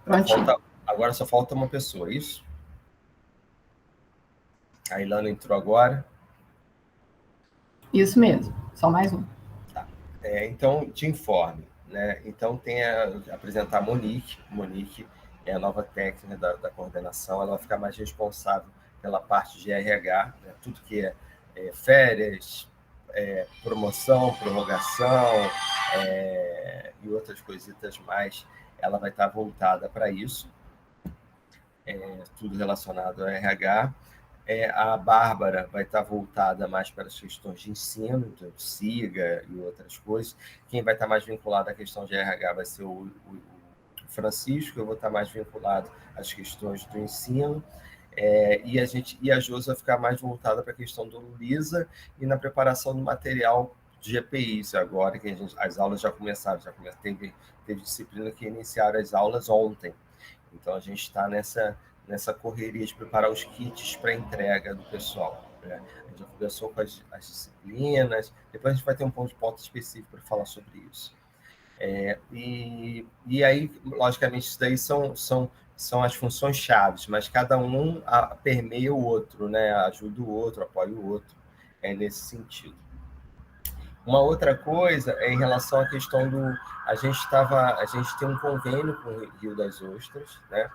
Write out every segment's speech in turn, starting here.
Prontinho. Agora só falta uma pessoa, é isso? A Ilana entrou agora. Isso mesmo, só mais um. Tá. Então, te informe, né? Então, apresentar a Monique. Monique é a nova técnica da coordenação, ela vai ficar mais responsável pela parte de RH, né? Tudo que é férias, promoção, prorrogação e outras coisitas mais, ela vai estar voltada para isso, tudo relacionado ao RH. A Bárbara vai estar voltada mais para as questões de ensino, então, SIGA e outras coisas. Quem vai estar mais vinculado à questão de RH vai ser o Francisco, eu vou estar mais vinculado às questões do ensino. E a Josi vai ficar mais voltada para a questão do Luísa e na preparação do material de GPIs, agora que as aulas já começaram, teve disciplina que iniciaram as aulas ontem. Então, a gente está nessa correria de preparar os kits para entrega do pessoal, né? A gente já conversou com as disciplinas, depois a gente vai ter um ponto de pauta específico para falar sobre isso. E aí, logicamente, isso daí são as funções chaves, mas cada um permeia o outro, né? Ajuda o outro, apoia o outro, nesse sentido. Uma outra coisa é em relação à questão a gente tem um convênio com o Rio das Ostras, né?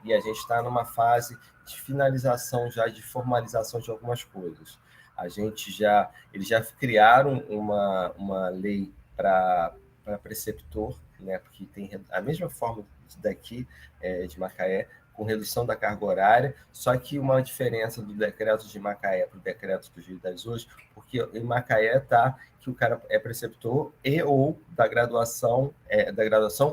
E a gente está numa fase de finalização já, de formalização de algumas coisas. Eles já criaram uma lei para preceptor, né? Porque tem a mesma forma daqui, de Macaé, com redução da carga horária, só que uma diferença do decreto de Macaé para o decreto do Rio das Ostras, porque em Macaé está que o cara é preceptor e ou da graduação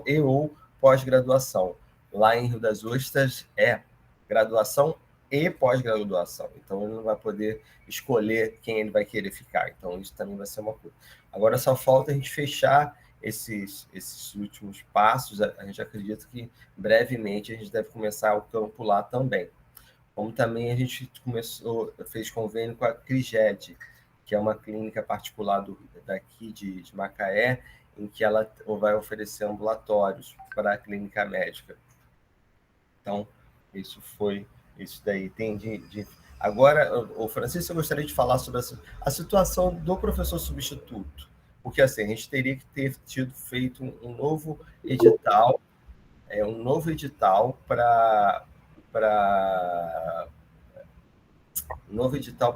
e ou pós-graduação. Lá em Rio das Ostras é graduação e pós-graduação. Então, ele não vai poder escolher quem ele vai querer ficar. Então, isso também vai ser uma coisa. Agora, só falta a gente fechar esses últimos passos. A gente acredita que brevemente a gente deve começar o campo lá também. Como também a gente fez convênio com a Criged, que é uma clínica particular daqui de Macaé, em que ela vai oferecer ambulatórios para a clínica médica. Então, isso daí. Agora, o Francisco, eu gostaria de falar sobre a situação do professor substituto, porque assim, a gente teria que ter feito um novo edital, para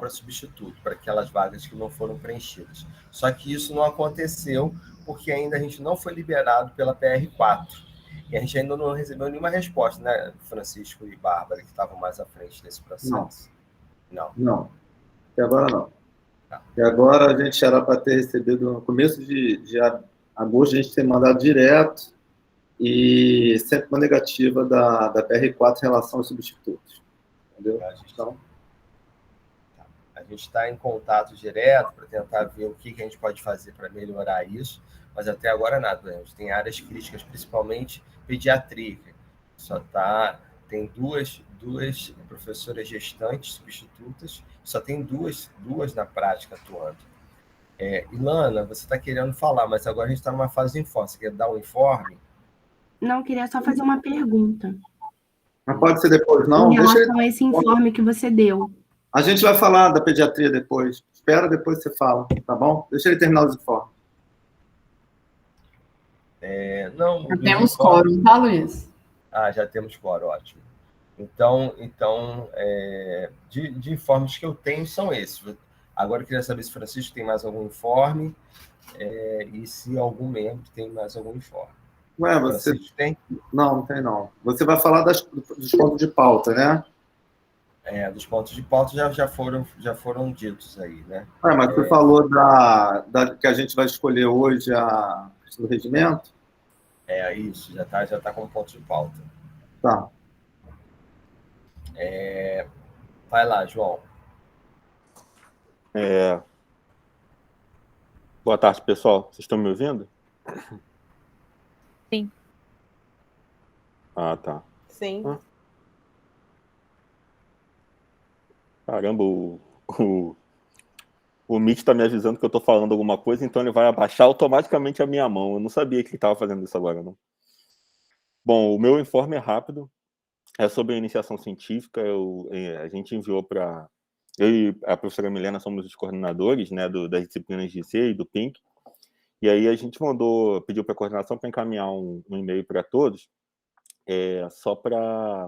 substituto, para aquelas vagas que não foram preenchidas. Só que isso não aconteceu, porque ainda a gente não foi liberado pela PR4. E a gente ainda não recebeu nenhuma resposta, né, Francisco e Bárbara, que estavam mais à frente desse processo. Não. Até agora não. Até agora a gente era para ter recebido no começo de agosto, a gente tem mandado direto e sempre uma negativa da PR4 em relação aos substitutos. Entendeu? A gente está em contato direto para tentar ver o que a gente pode fazer para melhorar isso, mas até agora nada. A gente tem áreas críticas, principalmente pediatria. Tem duas professoras gestantes substitutas, só tem duas na prática atuando. Ilana, você está querendo falar, mas agora a gente está numa fase de informe. Você quer dar um informe? Não, queria só fazer uma pergunta. Não pode ser depois, não? Em relação a esse informe que você deu. A gente vai falar da pediatria depois. Espera, depois você fala, tá bom? Deixa ele terminar os informes. Não, já temos quórum, tá, Luiz? Já temos quórum, ótimo. Então de informes que eu tenho são esses. Agora eu queria saber se o Francisco tem mais algum informe e se algum membro tem mais algum informe. Ué, você tem? Não tem não. Você vai falar dos pontos de pauta, né? Dos pontos de pauta já foram ditos aí, né? Mas você falou que a gente vai escolher hoje a questão do regimento? Isso, já tá como ponto de pauta. Tá. Vai lá, João. Boa tarde, pessoal. Vocês estão me ouvindo? Sim. Tá. Sim. Caramba, o Meet está me avisando que eu estou falando alguma coisa, então ele vai abaixar automaticamente a minha mão. Eu não sabia que ele estava fazendo isso agora, não. Bom, o meu informe é rápido, é sobre a iniciação científica. A gente enviou para... Eu e a professora Milena somos os coordenadores, né, das disciplinas de C e do PINC, e aí a gente pediu para a coordenação para encaminhar um e-mail para todos, só para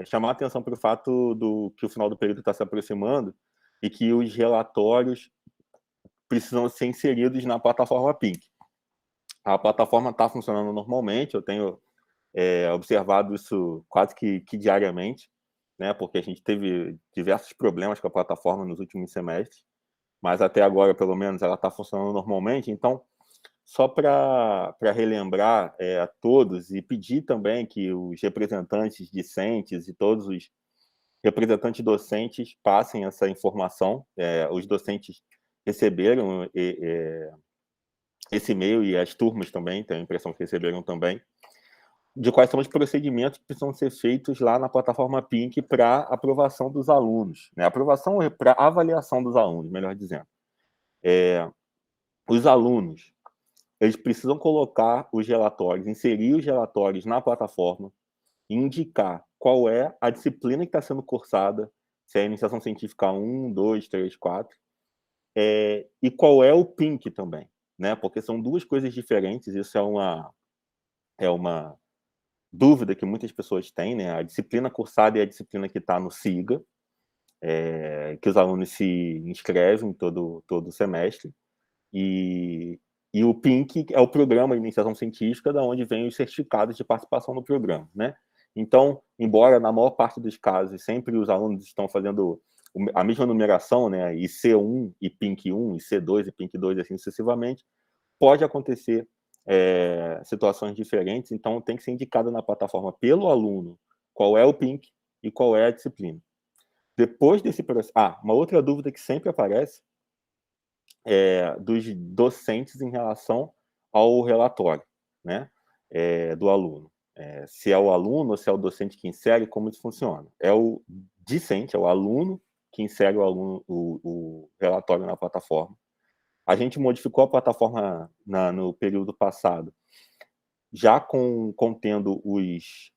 chamar a atenção para o fato que o final do período está se aproximando e que os relatórios precisam ser inseridos na plataforma PINC. A plataforma está funcionando normalmente, eu tenho observado isso quase que diariamente, né, porque a gente teve diversos problemas com a plataforma nos últimos semestres, mas até agora, pelo menos, ela está funcionando normalmente. Então, só para relembrar a todos e pedir também que os representantes discentes e todos os representantes docentes passem essa informação. Os docentes receberam esse e-mail, e as turmas também, tenho a impressão que receberam também, de quais são os procedimentos que precisam ser feitos lá na plataforma PINC para aprovação dos alunos, né? Aprovação para avaliação dos alunos, melhor dizendo. Os alunos, eles precisam colocar os relatórios, inserir os relatórios na plataforma e indicar qual é a disciplina que está sendo cursada, se é a iniciação científica 1, 2, 3, 4, e qual é o PINC também, né? Porque são duas coisas diferentes. Isso é uma dúvida que muitas pessoas têm, né? A disciplina cursada é a disciplina que está no SIGA, que os alunos se inscrevem todo semestre, e o PINC é o programa de iniciação científica, da onde vem os certificados de participação no programa, né? Então, embora na maior parte dos casos sempre os alunos estão fazendo a mesma numeração, né? IC1 e PINC1, IC2 e PINC2, assim sucessivamente, pode acontecer situações diferentes. Então tem que ser indicado na plataforma pelo aluno qual é o PINC e qual é a disciplina. Depois desse processo... uma outra dúvida que sempre aparece dos docentes em relação ao relatório, né, do aluno. Se é o aluno ou se é o docente que insere, como isso funciona. É o discente, é o aluno que insere o relatório na plataforma. A gente modificou a plataforma no período passado, já contendo os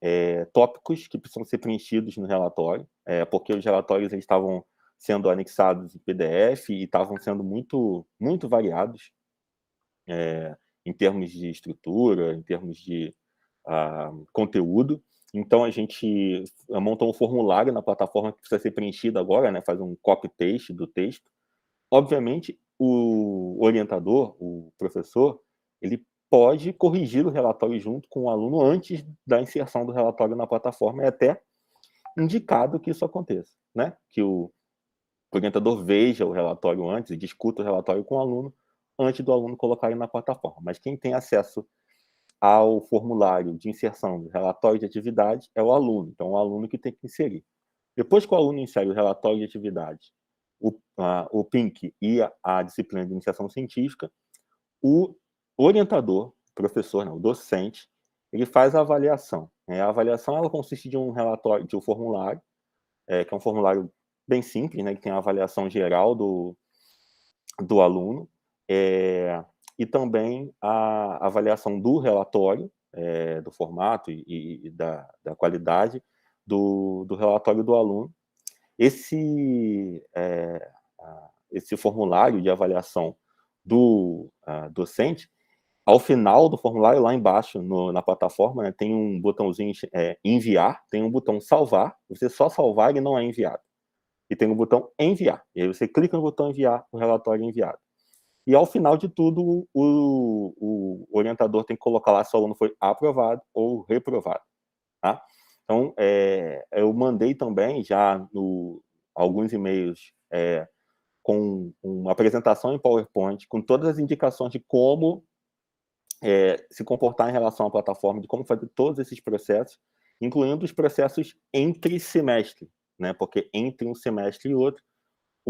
tópicos que precisam ser preenchidos no relatório, porque os relatórios eles estavam sendo anexados em PDF e estavam sendo muito, muito variados em termos de estrutura, em termos de conteúdo. Então, a gente montou um formulário na plataforma que precisa ser preenchido agora, né, faz um copy-paste do texto. Obviamente, o orientador, o professor, ele pode corrigir o relatório junto com o aluno antes da inserção do relatório na plataforma. É até indicado que isso aconteça, né? Que o orientador veja o relatório antes e discuta o relatório com o aluno antes do aluno colocar ele na plataforma. Mas quem tem acesso ao formulário de inserção do relatório de atividade é o aluno. Então, é o aluno que tem que inserir. Depois que o aluno insere o relatório de atividade, o PINC e a disciplina de iniciação científica, o orientador, professor, não, o docente, ele faz a avaliação. A avaliação ela consiste de um relatório, de um formulário, que é um formulário bem simples, né, que tem a avaliação geral do aluno, e também a avaliação do relatório, do formato e da qualidade do relatório do aluno. Esse formulário de avaliação do docente, ao final do formulário, lá embaixo na plataforma, né, tem um botãozinho enviar, tem um botão salvar, você só salvar, ele não é enviado. E tem um botão enviar, e aí você clica no botão enviar, o relatório é enviado. E ao final de tudo, o orientador tem que colocar lá se o aluno foi aprovado ou reprovado, tá? Então, eu mandei também já alguns e-mails com uma apresentação em PowerPoint, com todas as indicações de como se comportar em relação à plataforma, de como fazer todos esses processos, incluindo os processos entre semestre, né? Porque entre um semestre e outro,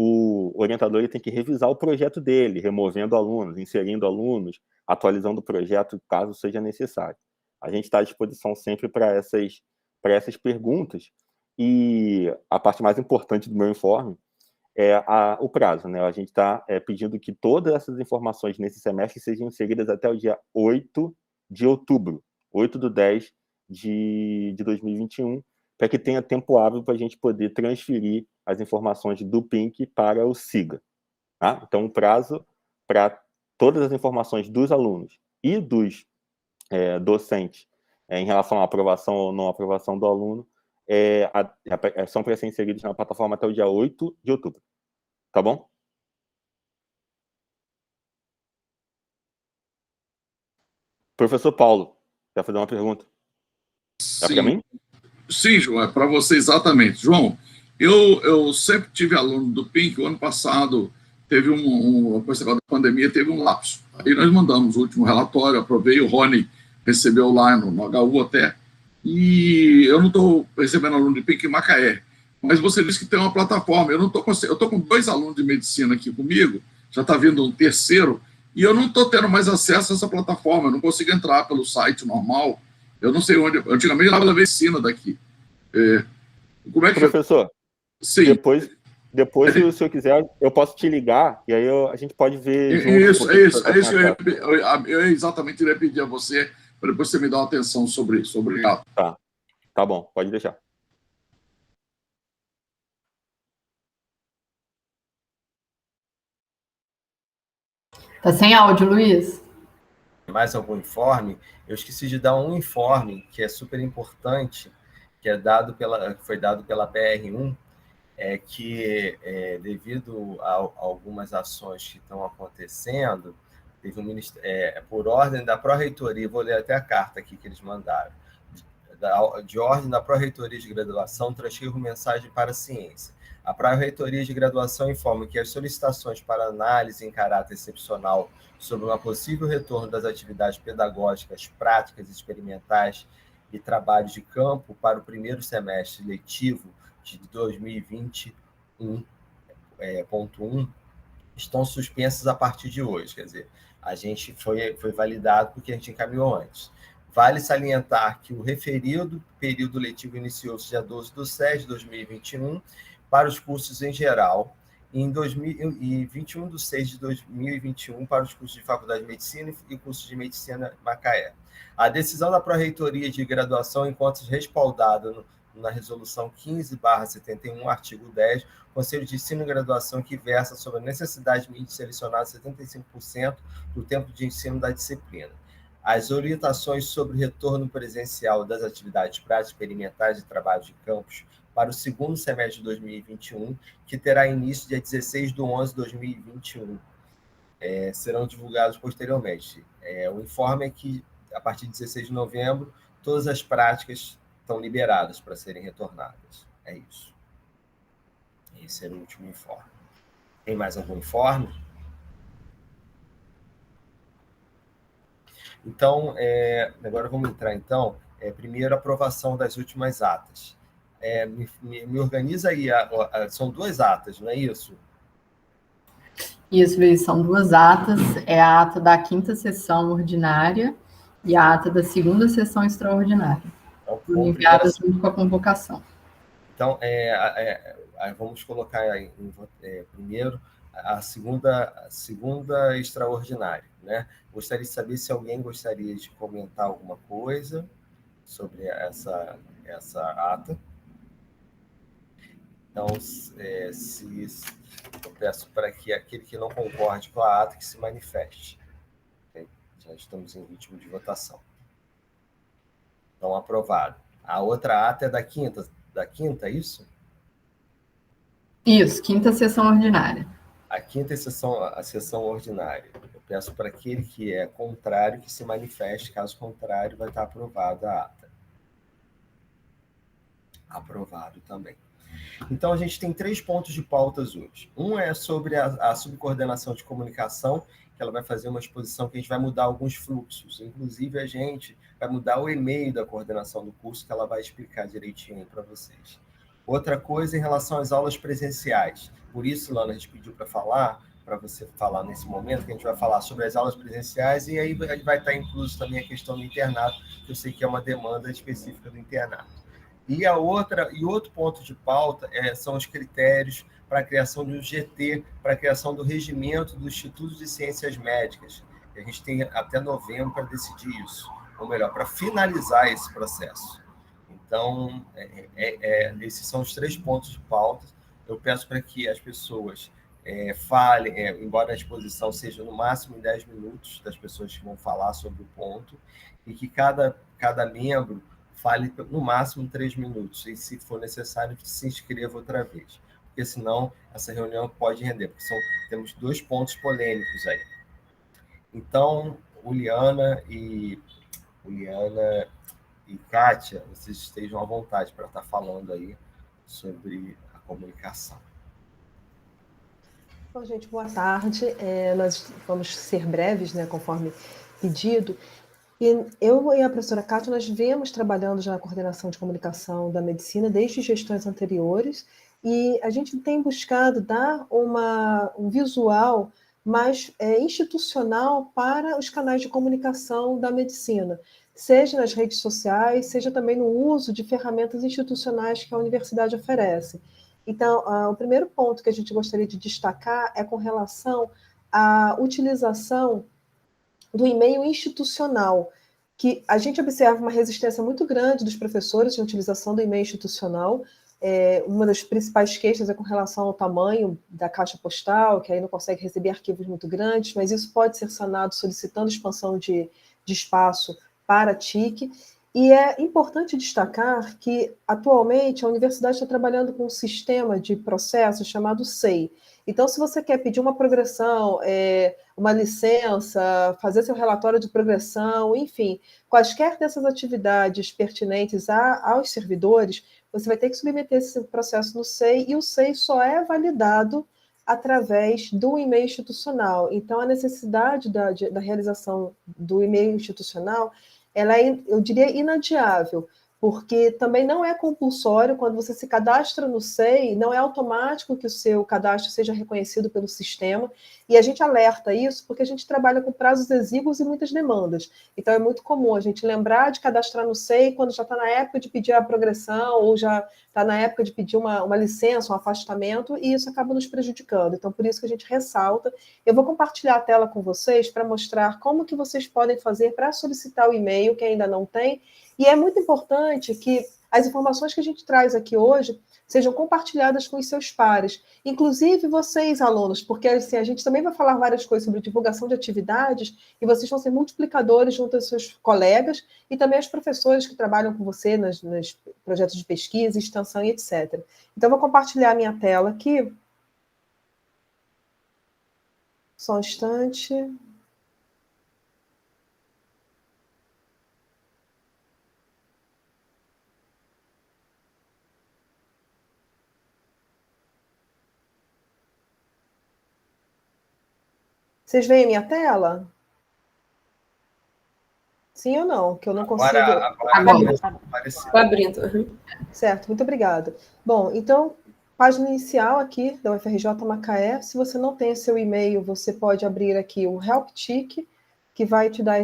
o orientador ele tem que revisar o projeto dele, removendo alunos, inserindo alunos, atualizando o projeto, caso seja necessário. A gente está à disposição sempre para essas perguntas, e a parte mais importante do meu informe é o prazo, né? A gente está pedindo que todas essas informações nesse semestre sejam inseridas até o dia 8 de outubro, 8/10 de 2021, para que tenha tempo hábil para a gente poder transferir as informações do PINC para o SIGA. Tá? Então, o prazo para todas as informações dos alunos e dos docentes em relação à aprovação ou não aprovação do aluno são para ser inseridos na plataforma até o dia 8 de outubro. Tá bom? Professor Paulo, quer fazer uma pergunta? É para mim? Sim, João, é para você exatamente. João, eu sempre tive aluno do PINC. O ano passado teve depois da pandemia, teve um lapso. Aí nós mandamos o último relatório, aprovei, o Rony recebeu lá no HU até, e eu não estou recebendo aluno de PINC em Macaé, mas você disse que tem uma plataforma. Eu estou com 2 alunos de medicina aqui comigo, já está vindo um terceiro, e eu não estou tendo mais acesso a essa plataforma, eu não consigo entrar pelo site normal, eu não sei onde, antigamente eu estava na medicina daqui. Como é que... Professor, sim. Depois, se o senhor quiser, eu posso te ligar, e aí a gente pode ver... Isso que eu exatamente iria pedir a você, para depois você me dar uma atenção sobre isso. Tá bom, pode deixar. Tá sem áudio, Luiz? Mais algum informe? Eu esqueci de dar um informe que é super importante, que foi dado pela PR1, que devido a algumas ações que estão acontecendo, teve por ordem da Pró-Reitoria, vou ler até a carta aqui que eles mandaram, de ordem da Pró-Reitoria de Graduação, transcrevo mensagem para a ciência. A Pró-Reitoria de Graduação informa que as solicitações para análise em caráter excepcional sobre um possível retorno das atividades pedagógicas, práticas, experimentais e trabalhos de campo para o primeiro semestre letivo de 2021.1 estão suspensas a partir de hoje. Quer dizer, a gente foi validado porque a gente encaminhou antes. Vale salientar que o referido período letivo iniciou-se dia 12/7 de 2021 para os cursos em geral e 21/6 de 2021 para os cursos de Faculdade de Medicina e cursos de Medicina Macaé. A decisão da Pró-Reitoria de Graduação encontra-se respaldada na Resolução 15/71, artigo 10, Conselho de Ensino e Graduação, que versa sobre a necessidade de selecionar 75% do tempo de ensino da disciplina. As orientações sobre o retorno presencial das atividades práticas, experimentais e trabalhos de campus para o segundo semestre de 2021, que terá início dia 16/11/2021, serão divulgados posteriormente. O informe é que, a partir de 16 de novembro, todas as práticas estão liberadas para serem retornadas. É isso. Esse era o último informe. Tem mais algum informe? Então, agora vamos entrar, então, primeiro, a aprovação das últimas atas. Me organiza aí, são 2 atas, não é isso? Isso, Luiz, são 2 atas, é a ata da 5ª sessão ordinária e a ata da 2ª sessão extraordinária, enviadas junto com a convocação. Então, vamos colocar aí, primeiro a segunda extraordinária, né? Gostaria de saber se alguém gostaria de comentar alguma coisa sobre essa ata. Então, eu peço para que aquele que não concorde com a ata que se manifeste. Okay? Já estamos em ritmo de votação. Então, aprovado. A outra ata é da 5ª, é isso? Isso, 5ª sessão ordinária. A 5ª sessão, a sessão ordinária. Eu peço para aquele que é contrário que se manifeste, caso contrário, vai estar aprovada a ata. Aprovado também. Então, a gente tem 3 pontos de pautas hoje. Um é sobre a subcoordenação de comunicação, que ela vai fazer uma exposição que a gente vai mudar alguns fluxos. Inclusive, a gente vai mudar o e-mail da coordenação do curso, que ela vai explicar direitinho para vocês. Outra coisa em relação às aulas presenciais. Por isso, Lana, a gente pediu para você falar nesse momento, que a gente vai falar sobre as aulas presenciais, e aí vai estar incluso também a questão do internato, que eu sei que é uma demanda específica do internato. E outro ponto de pauta são os critérios para a criação do GT, para a criação do regimento do Instituto de Ciências Médicas. A gente tem até novembro para decidir isso. ou melhor, para finalizar esse processo. Então, esses são os 3 pontos de pauta. Eu peço para que as pessoas falem, embora a exposição seja no máximo em 10 minutos das pessoas que vão falar sobre o ponto, e que cada membro fale no máximo 3 minutos, e se for necessário, que se inscreva outra vez, porque senão essa reunião pode render, porque temos 2 pontos polêmicos aí. Então, Uliana e Kátia, vocês estejam à vontade para estar falando aí sobre a comunicação. Bom, gente, boa tarde. Nós vamos ser breves, né, conforme pedido. E eu e a professora Kátia, nós viemos trabalhando já na coordenação de comunicação da medicina desde gestões anteriores, e a gente tem buscado dar um visual mais institucional para os canais de comunicação da medicina, seja nas redes sociais, seja também no uso de ferramentas institucionais que a universidade oferece. Então, o primeiro ponto que a gente gostaria de destacar é com relação à utilização do e-mail institucional, que a gente observa uma resistência muito grande dos professores em utilização do e-mail institucional. Uma das principais queixas é com relação ao tamanho da caixa postal, que aí não consegue receber arquivos muito grandes, mas isso pode ser sanado solicitando expansão de espaço para a TIC. E é importante destacar que, atualmente, a universidade está trabalhando com um sistema de processo chamado SEI. Então, se você quer pedir uma progressão, uma licença, fazer seu relatório de progressão, enfim, quaisquer dessas atividades pertinentes aos servidores, você vai ter que submeter esse processo no SEI, e o SEI só é validado através do e-mail institucional. Então, a necessidade da realização do e-mail institucional, ela é, eu diria, inadiável, porque também não é compulsório, quando você se cadastra no SEI, não é automático que o seu cadastro seja reconhecido pelo sistema, e a gente alerta isso porque a gente trabalha com prazos exíguos e muitas demandas. Então é muito comum a gente lembrar de cadastrar no SEI quando já está na época de pedir a progressão, ou já está na época de pedir uma licença, um afastamento, e isso acaba nos prejudicando. Então, por isso que a gente ressalta. Eu vou compartilhar a tela com vocês para mostrar como que vocês podem fazer para solicitar o e-mail, que ainda não tem. E é muito importante que as informações que a gente traz aqui hoje sejam compartilhadas com os seus pares, inclusive vocês, alunos, porque assim, a gente também vai falar várias coisas sobre divulgação de atividades, e vocês vão ser multiplicadores junto aos seus colegas e também aos professores que trabalham com você nos projetos de pesquisa, extensão e etc. Então, vou compartilhar a minha tela aqui. Só um instante. Vocês veem a minha tela? Sim ou não? Que eu não consigo... Agora estou abrindo. Certo, muito obrigada. Bom, então, página inicial aqui da UFRJ Macaé. Se você não tem seu e-mail, você pode abrir aqui o Help Tick, que vai te dar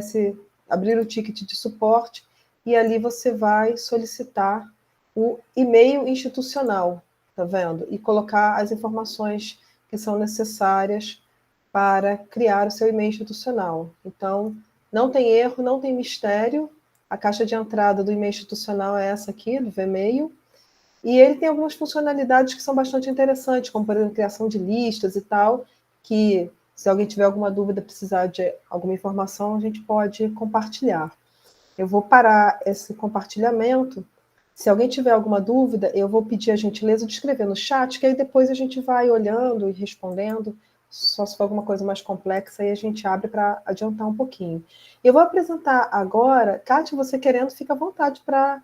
abrir o ticket de suporte, e ali você vai solicitar o e-mail institucional, tá vendo? E colocar as informações que são necessárias para criar o seu e-mail institucional. Então, não tem erro, não tem mistério. A caixa de entrada do e-mail institucional é essa aqui, do Vmail. E ele tem algumas funcionalidades que são bastante interessantes, como, por exemplo, criação de listas e tal, que, se alguém tiver alguma dúvida, precisar de alguma informação, a gente pode compartilhar. Eu vou parar esse compartilhamento. Se alguém tiver alguma dúvida, eu vou pedir a gentileza de escrever no chat, que aí depois a gente vai olhando e respondendo. Só se for alguma coisa mais complexa, aí a gente abre para adiantar um pouquinho. Eu vou apresentar agora, Kátia, você querendo, fica à vontade para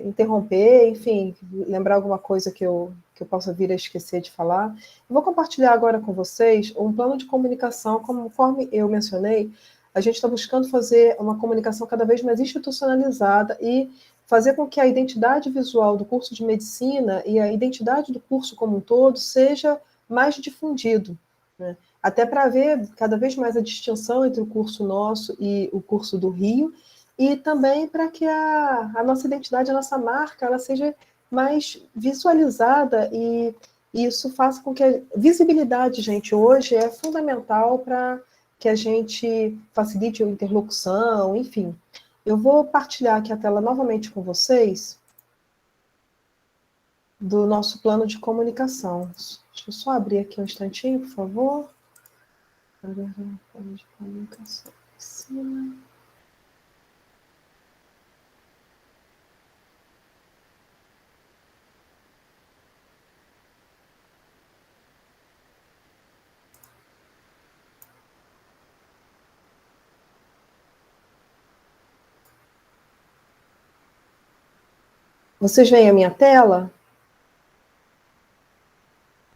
interromper, enfim, lembrar alguma coisa que eu possa vir a esquecer de falar. Eu vou compartilhar agora com vocês um plano de comunicação, conforme eu mencionei, a gente está buscando fazer uma comunicação cada vez mais institucionalizada e fazer com que a identidade visual do curso de medicina e a identidade do curso como um todo seja mais difundido, né? Até para haver cada vez mais a distinção entre o curso nosso e o curso do Rio, e também para que a nossa identidade, a nossa marca, ela seja mais visualizada, e isso faça com que a visibilidade, gente, hoje é fundamental para que a gente facilite a interlocução, enfim. Eu vou partilhar aqui a tela novamente com vocês do nosso plano de comunicação. Deixa eu só abrir aqui um instantinho, por favor. Plano de comunicação. Sim. Vocês veem a minha tela?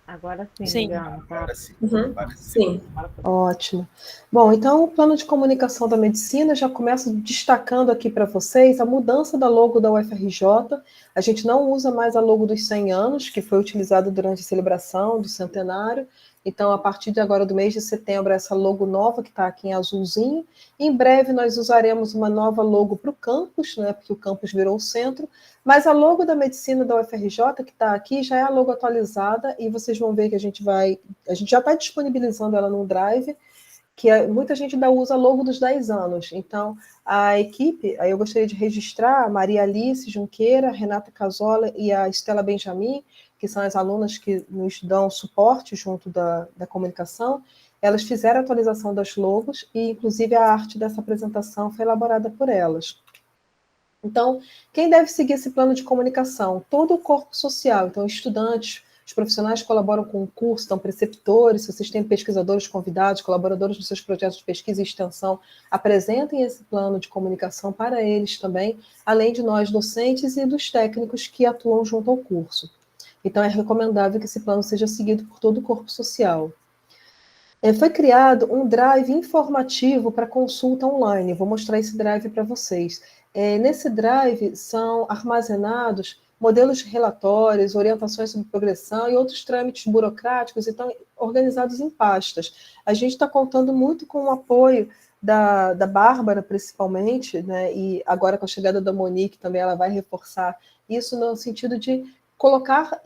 Agora sim, Sim. Juliana, tá? Agora sim. Uhum. Agora sim. Sim. Ótimo. Bom, então o plano de comunicação da medicina, já começo destacando aqui para vocês a mudança da logo da UFRJ. A gente não usa mais a logo dos 100 anos, que foi utilizada durante a celebração do centenário. Então, a partir de agora do mês de setembro, essa logo nova que está aqui em azulzinho. Em breve, nós usaremos uma nova logo para o campus, né, porque o campus virou o centro. Mas a logo da medicina da UFRJ, que está aqui, já é a logo atualizada, e vocês vão ver que a gente já está disponibilizando ela no Drive, que muita gente ainda usa a logo dos 10 anos. Então, a equipe, aí eu gostaria de registrar a Maria Alice Junqueira, a Renata Casola e a Estela Benjamin, que são as alunas que nos dão suporte junto da comunicação. Elas fizeram a atualização das logos e, inclusive, a arte dessa apresentação foi elaborada por elas. Então, quem deve seguir esse plano de comunicação? Todo o corpo social. Então, estudantes, os profissionais que colaboram com o curso, então preceptores, se vocês têm pesquisadores convidados, colaboradores dos seus projetos de pesquisa e extensão, apresentem esse plano de comunicação para eles também, além de nós docentes e dos técnicos que atuam junto ao curso. Então, é recomendável que esse plano seja seguido por todo o corpo social. Foi criado um drive informativo para consulta online. Vou mostrar esse drive para vocês. Nesse drive são armazenados modelos de relatórios, orientações sobre progressão e outros trâmites burocráticos, então organizados em pastas. A gente está contando muito com o apoio da Bárbara, principalmente, né, e agora com a chegada da Monique também ela vai reforçar isso no sentido de colocar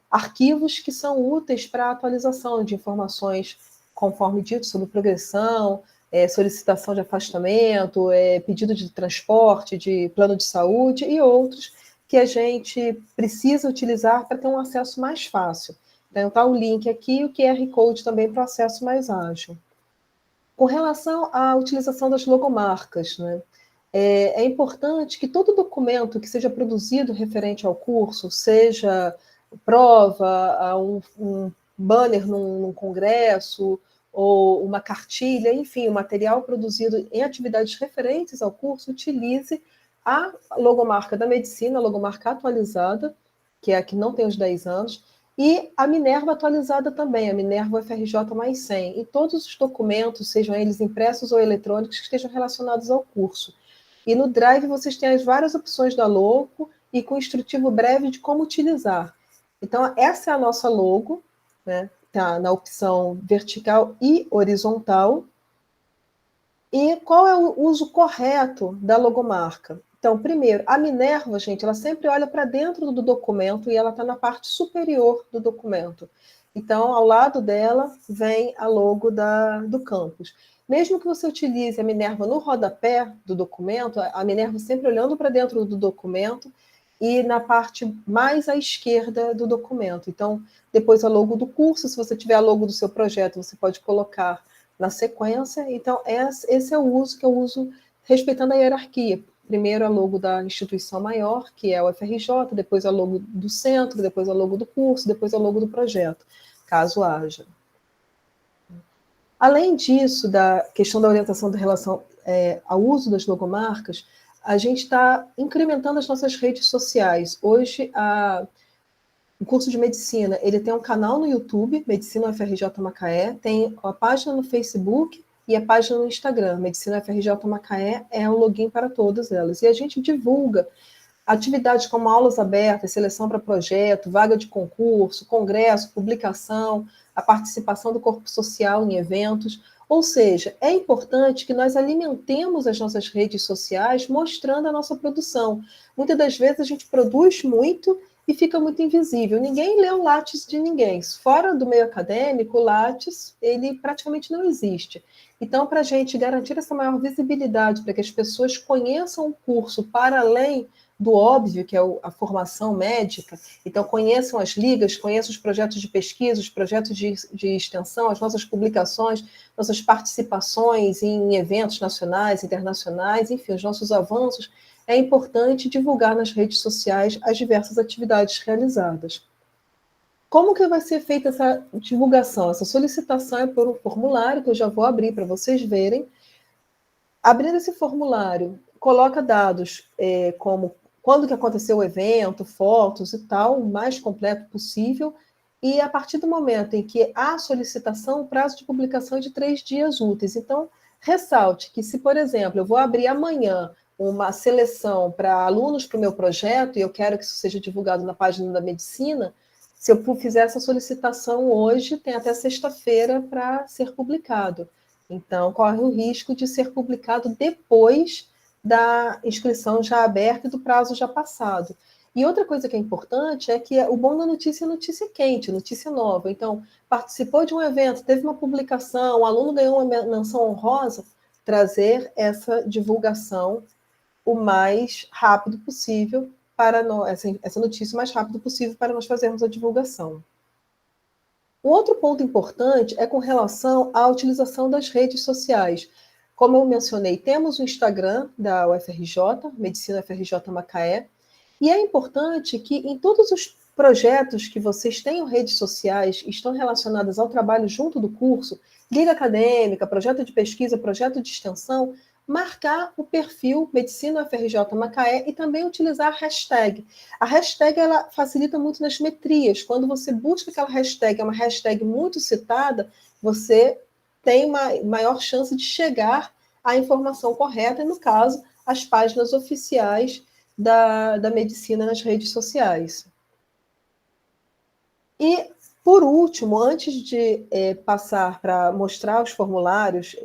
arquivos que são úteis para a atualização de informações, conforme dito, sobre progressão, solicitação de afastamento, pedido de transporte, de plano de saúde e outros que a gente precisa utilizar para ter um acesso mais fácil. Então, está o link aqui e o QR Code também para o acesso mais ágil. Com relação à utilização das logomarcas, né, é importante que todo documento que seja produzido referente ao curso, seja prova, um banner num congresso, ou uma cartilha, enfim, o material produzido em atividades referentes ao curso, utilize a logomarca da medicina, a logomarca atualizada, que é a que não tem os 10 anos, e a Minerva atualizada também, a Minerva UFRJ mais 100, e todos os documentos, sejam eles impressos ou eletrônicos, que estejam relacionados ao curso. E no Drive vocês têm as várias opções da logo e com instrutivo breve de como utilizar. Então, essa é a nossa logo, né? Está na opção vertical e horizontal. E qual é o uso correto da logomarca? Então, primeiro, a Minerva, gente, ela sempre olha para dentro do documento e ela está na parte superior do documento. Então, ao lado dela vem a logo do campus. Mesmo que você utilize a Minerva no rodapé do documento, a Minerva sempre olhando para dentro do documento e na parte mais à esquerda do documento. Então, depois a logo do curso, se você tiver a logo do seu projeto, você pode colocar na sequência. Então, esse é o uso que eu uso respeitando a hierarquia. Primeiro a logo da instituição maior, que é o UFRJ, depois a logo do centro, depois a logo do curso, depois a logo do projeto, caso haja. Além disso, da questão da orientação da relação ao uso das logomarcas, a gente está incrementando as nossas redes sociais. Hoje, o curso de medicina, ele tem um canal no YouTube, Medicina UFRJ Macaé, tem a página no Facebook e a página no Instagram. Medicina UFRJ Macaé é o login para todas elas. E a gente divulga atividades como aulas abertas, seleção para projeto, vaga de concurso, congresso, publicação, a participação do corpo social em eventos. Ou seja, é importante que nós alimentemos as nossas redes sociais mostrando a nossa produção. Muitas das vezes a gente produz muito e fica muito invisível. Ninguém lê o Lattes de ninguém. Fora do meio acadêmico, o Lattes, ele praticamente não existe. Então, para a gente garantir essa maior visibilidade, para que as pessoas conheçam o curso para além do óbvio, que é a formação médica, então conheçam as ligas, conheçam os projetos de pesquisa, os projetos de extensão, as nossas publicações, nossas participações em eventos nacionais, internacionais, enfim, os nossos avanços, é importante divulgar nas redes sociais as diversas atividades realizadas. Como que vai ser feita essa divulgação? Essa solicitação é por um formulário, que eu já vou abrir para vocês verem. Abrindo esse formulário, coloca dados como quando que aconteceu o evento, fotos e tal, o mais completo possível, e a partir do momento em que há solicitação, o prazo de publicação é de 3 dias úteis. Então, ressalte que se, por exemplo, eu vou abrir amanhã uma seleção para alunos para o meu projeto, e eu quero que isso seja divulgado na página da medicina, se eu fizer essa solicitação hoje, tem até sexta-feira para ser publicado. Então, corre o risco de ser publicado depois da inscrição já aberta e do prazo já passado. E outra coisa que é importante é que o bom da notícia é notícia quente, notícia nova. Então, participou de um evento, teve uma publicação, o aluno ganhou uma menção honrosa, trazer essa divulgação o mais rápido possível para nós, essa notícia o mais rápido possível para nós fazermos a divulgação. Um outro ponto importante é com relação à utilização das redes sociais. Como eu mencionei, temos o Instagram da UFRJ, Medicina UFRJ Macaé, e é importante que em todos os projetos que vocês tenham redes sociais e estão relacionadas ao trabalho junto do curso, liga acadêmica, projeto de pesquisa, projeto de extensão, marcar o perfil Medicina UFRJ Macaé e também utilizar a hashtag. A hashtag ela facilita muito nas metrias. Quando você busca aquela hashtag, é uma hashtag muito citada, você tem uma maior chance de chegar à informação correta, e, no caso, as páginas oficiais da medicina nas redes sociais. E, por último, antes de passar para mostrar os formulários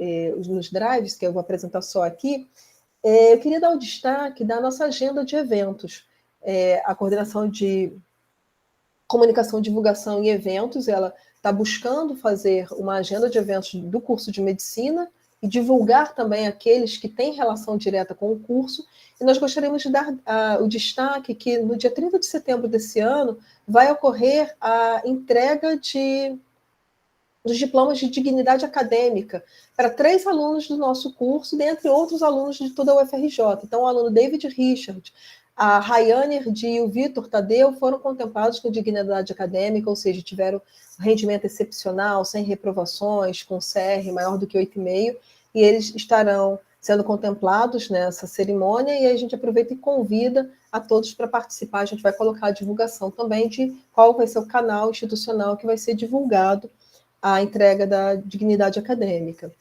nos drives, que eu vou apresentar só aqui, eu queria dar o destaque da nossa agenda de eventos. A coordenação de comunicação, divulgação e eventos, ela está buscando fazer uma agenda de eventos do curso de medicina e divulgar também aqueles que têm relação direta com o curso. E nós gostaríamos de dar o destaque que no dia 30 de setembro desse ano vai ocorrer a entrega dos diplomas de dignidade acadêmica para 3 alunos do nosso curso, dentre outros alunos de toda a UFRJ. Então, o aluno David Richard, a Rayane Erdi e o Vitor Tadeu foram contemplados com dignidade acadêmica, ou seja, tiveram rendimento excepcional, sem reprovações, com CR maior do que 8,5, e eles estarão sendo contemplados nessa cerimônia, e aí a gente aproveita e convida a todos para participar. A gente vai colocar a divulgação também de qual vai ser o canal institucional que vai ser divulgado a entrega da dignidade acadêmica.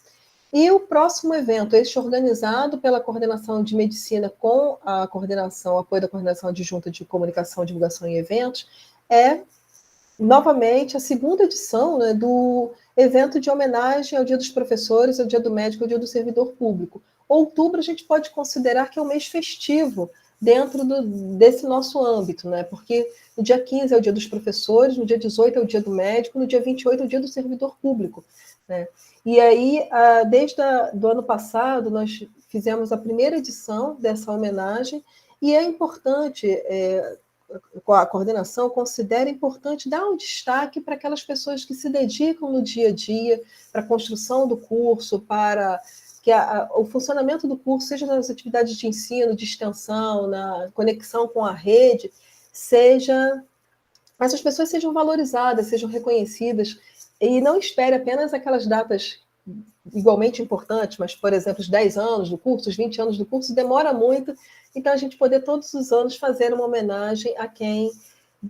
E o próximo evento, este organizado pela Coordenação de Medicina com a coordenação, apoio da Coordenação Adjunta de Comunicação, Divulgação e Eventos, é, novamente, a segunda edição, né, do evento de homenagem ao Dia dos Professores, ao Dia do Médico, ao Dia do Servidor Público. Outubro a gente pode considerar que é um mês festivo dentro desse nosso âmbito, né? Porque no dia 15 é o Dia dos Professores, no dia 18 é o Dia do Médico, no dia 28 é o Dia do Servidor Público, né? E aí, desde o ano passado, nós fizemos a primeira edição dessa homenagem, e é importante, a coordenação considera importante dar um destaque para aquelas pessoas que se dedicam no dia a dia, para a construção do curso, para que o funcionamento do curso, seja nas atividades de ensino, de extensão, na conexão com a rede, essas pessoas sejam valorizadas, sejam reconhecidas, e não espere apenas aquelas datas igualmente importantes, mas, por exemplo, os 10 anos do curso, os 20 anos do curso, demora muito, então a gente poder todos os anos fazer uma homenagem a quem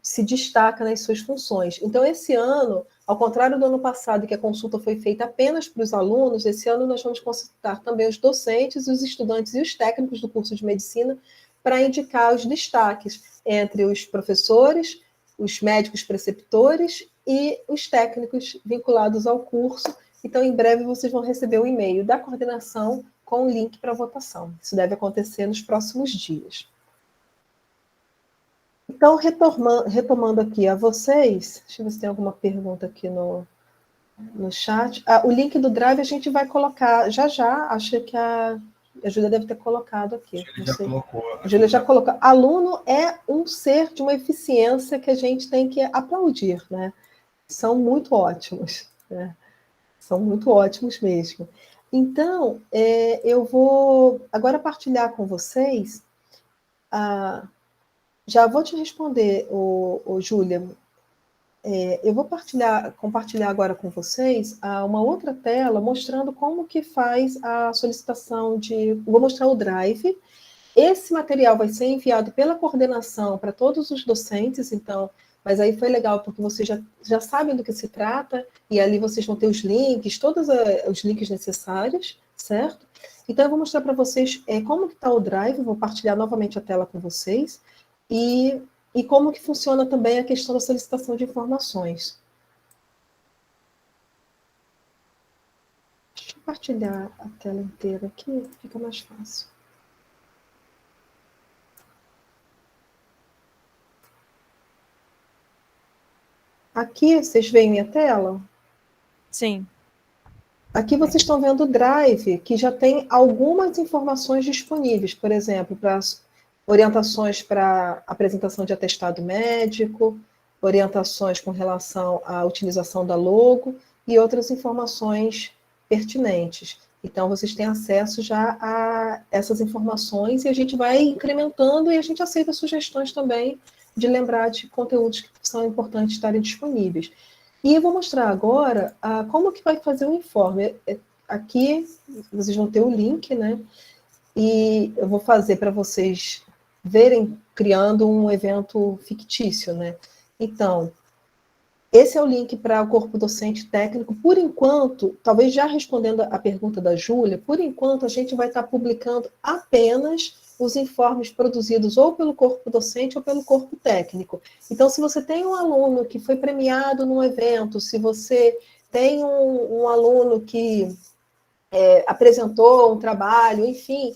se destaca nas suas funções. Então, esse ano, ao contrário do ano passado, que a consulta foi feita apenas para os alunos, esse ano nós vamos consultar também os docentes, os estudantes e os técnicos do curso de medicina para indicar os destaques entre os professores, os médicos preceptores e os técnicos vinculados ao curso. Então, em breve, vocês vão receber um e-mail da coordenação com o link para votação. Isso deve acontecer nos próximos dias. Então, retomando aqui a vocês, deixa eu ver se tem alguma pergunta aqui no no chat. O link do Drive a gente vai colocar já. Acho que a Júlia deve ter colocado aqui. A Júlia já colocou. A Júlia já colocou. Aluno é um ser de uma eficiência que a gente tem que aplaudir, né? São muito ótimos, né? São muito ótimos mesmo. Então, eu vou agora partilhar com vocês. Já vou te responder, Júlia. Eu vou compartilhar agora com vocês uma outra tela mostrando como que faz a solicitação de... Vou mostrar o Drive. Esse material vai ser enviado pela coordenação para todos os docentes, então... Mas aí foi legal, porque vocês já sabem do que se trata, e ali vocês vão ter os links, todos os links necessários, certo? Então, eu vou mostrar para vocês como que está o Drive, vou partilhar novamente a tela com vocês, e como que funciona também a questão da solicitação de informações. Deixa eu compartilhar a tela inteira aqui, fica mais fácil. Aqui, vocês veem minha tela? Sim. Aqui vocês estão vendo o Drive, que já tem algumas informações disponíveis, por exemplo, para orientações para apresentação de atestado médico, orientações com relação à utilização da logo e outras informações pertinentes. Então, vocês têm acesso já a essas informações e a gente vai incrementando e a gente aceita sugestões também de lembrar de conteúdos que são importantes estarem disponíveis. E eu vou mostrar agora como que vai fazer o informe. Aqui, vocês vão ter o link, né? E eu vou fazer para vocês verem, criando um evento fictício, né? Então, esse é o link para o corpo docente técnico. Por enquanto, talvez já respondendo a pergunta da Júlia, por enquanto a gente vai estar publicando apenas os informes produzidos ou pelo corpo docente ou pelo corpo técnico. Então, se você tem um aluno que foi premiado num evento, se você tem um aluno que apresentou um trabalho, enfim,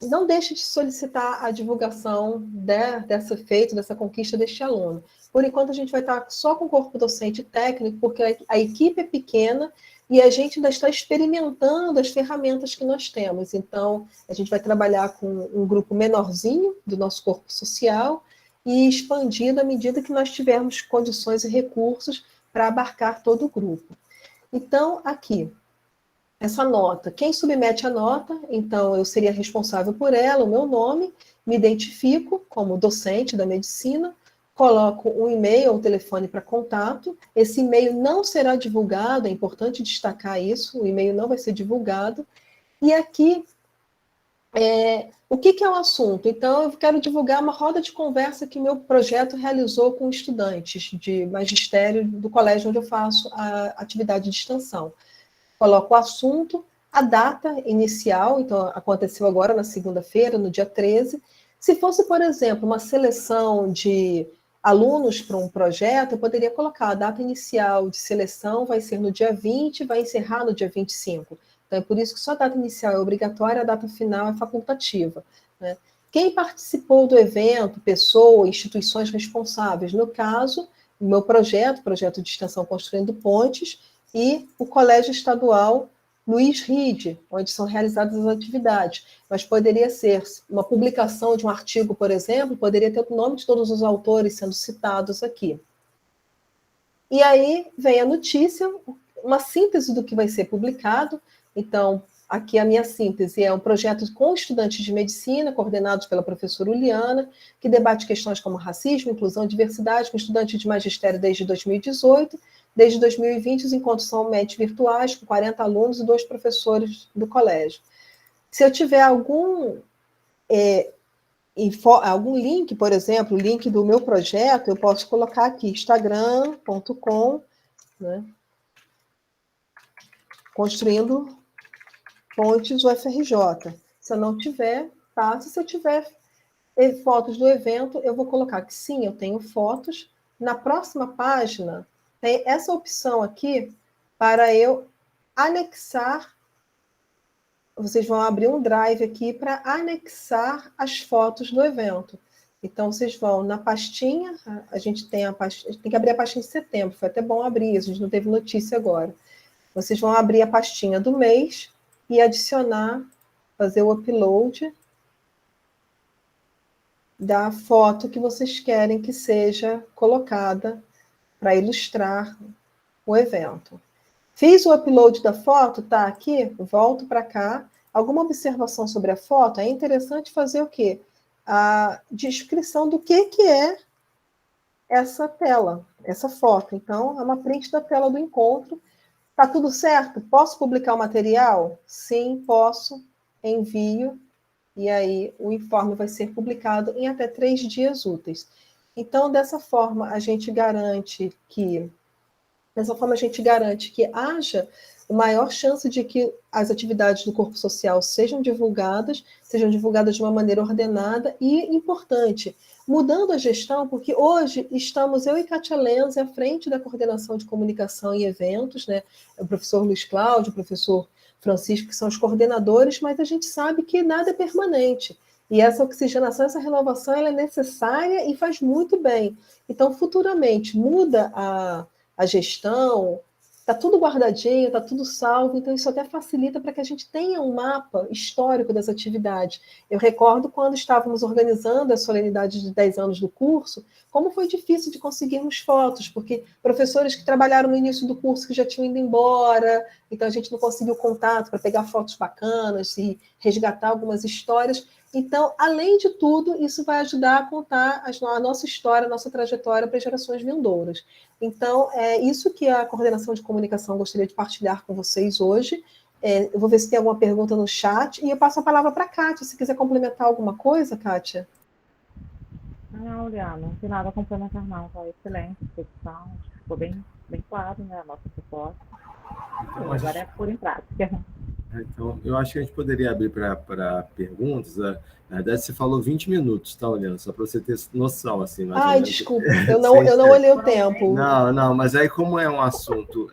não deixe de solicitar a divulgação dessa conquista deste aluno. Por enquanto, a gente vai estar só com o corpo docente técnico, porque a equipe é pequena e a gente ainda está experimentando as ferramentas que nós temos. Então, a gente vai trabalhar com um grupo menorzinho do nosso corpo social e expandindo à medida que nós tivermos condições e recursos para abarcar todo o grupo. Então, aqui, essa nota, quem submete a nota, então eu seria responsável por ela, o meu nome, me identifico como docente da medicina, coloco um e-mail ou telefone para contato, esse e-mail não será divulgado, é importante destacar isso, o e-mail não vai ser divulgado, e aqui, o que é o assunto? Então, eu quero divulgar uma roda de conversa que meu projeto realizou com estudantes de magistério do colégio onde eu faço a atividade de extensão. Coloco o assunto, a data inicial, então aconteceu agora na segunda-feira, no dia 13. Se fosse, por exemplo, uma seleção de alunos para um projeto, eu poderia colocar a data inicial de seleção vai ser no dia 20, vai encerrar no dia 25. Então, é por isso que só a data inicial é obrigatória, a data final é facultativa, né? Quem participou do evento, pessoa, instituições responsáveis, no caso, o meu projeto de extensão Construindo Pontes, e o Colégio Estadual Luiz Ride, onde são realizadas as atividades. Mas poderia ser uma publicação de um artigo, por exemplo, poderia ter o nome de todos os autores sendo citados aqui. E aí vem a notícia, uma síntese do que vai ser publicado. Então, aqui a minha síntese é um projeto com estudantes de medicina, coordenados pela professora Uliana, que debate questões como racismo, inclusão e diversidade, com estudantes de magistério desde 2018. Desde 2020, os encontros são médios virtuais, com 40 alunos e 2 professores do colégio. Se eu tiver algum link, por exemplo, o link do meu projeto, eu posso colocar aqui, instagram.com, né, Construindo Pontes UFRJ. Se eu não tiver, passa. Se eu tiver fotos do evento, eu vou colocar que sim, eu tenho fotos. Na próxima página, tem essa opção aqui para eu anexar. Vocês vão abrir um drive aqui para anexar as fotos do evento. Então, vocês vão na pastinha, a gente tem tem que abrir a pastinha de setembro, foi até bom abrir, a gente não teve notícia agora. Vocês vão abrir a pastinha do mês e adicionar, fazer o upload da foto que vocês querem que seja colocada para ilustrar o evento. Fiz o upload da foto, tá aqui, volto para cá. Alguma observação sobre a foto? É interessante fazer o quê? A descrição do que é essa tela, essa foto. Então, é uma print da tela do encontro. Tá tudo certo? Posso publicar o material? Sim, posso. Envio. E aí o informe vai ser publicado em até 3 dias úteis. Então, dessa forma, a gente garante que haja maior chance de que as atividades do corpo social sejam divulgadas de uma maneira ordenada e importante, mudando a gestão, porque hoje estamos eu e Kátia Lenz à frente da coordenação de comunicação e eventos, né? O professor Luiz Cláudio, o professor Francisco, que são os coordenadores, mas a gente sabe que nada é permanente. E essa oxigenação, essa renovação, ela é necessária e faz muito bem. Então, futuramente, muda a gestão, está tudo guardadinho, está tudo salvo, então isso até facilita para que a gente tenha um mapa histórico das atividades. Eu recordo quando estávamos organizando a solenidade de 10 anos do curso, como foi difícil de conseguirmos fotos, porque professores que trabalharam no início do curso que já tinham ido embora, então a gente não conseguiu contato para pegar fotos bacanas e resgatar algumas histórias. Então, além de tudo, isso vai ajudar a contar a nossa história, a nossa trajetória para as gerações vindouras. Então, é isso que a coordenação de comunicação gostaria de partilhar com vocês hoje. Eu vou ver se tem alguma pergunta no chat e eu passo a palavra para a Kátia, se quiser complementar alguma coisa, Kátia. Não, Liana, não tem nada a complementar não, tá excelente a exposição, ficou bem claro, né, a nossa proposta. Então, agora é pôr em prática. Então, eu acho que a gente poderia abrir para perguntas. Na verdade, você falou 20 minutos, tá, olhando? Só para você ter noção, assim. Mais ou menos. Desculpa, eu não olhei o tempo. Não, mas aí como é um assunto,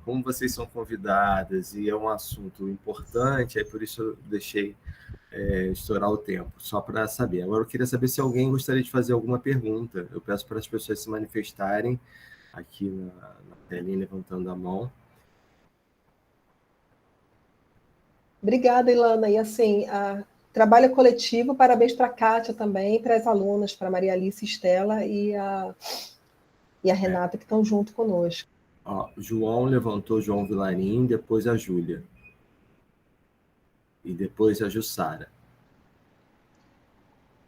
como vocês são convidadas e é um assunto importante, aí por isso eu deixei estourar o tempo, só para saber. Agora eu queria saber se alguém gostaria de fazer alguma pergunta. Eu peço para as pessoas se manifestarem aqui na telinha, levantando a mão. Obrigada, Ilana. E assim, trabalho coletivo, parabéns para a Kátia também, para as alunas, para a Maria Alice Estela e a Renata, que estão junto conosco. João levantou, João Vilarim, depois a Júlia. E depois a Jussara.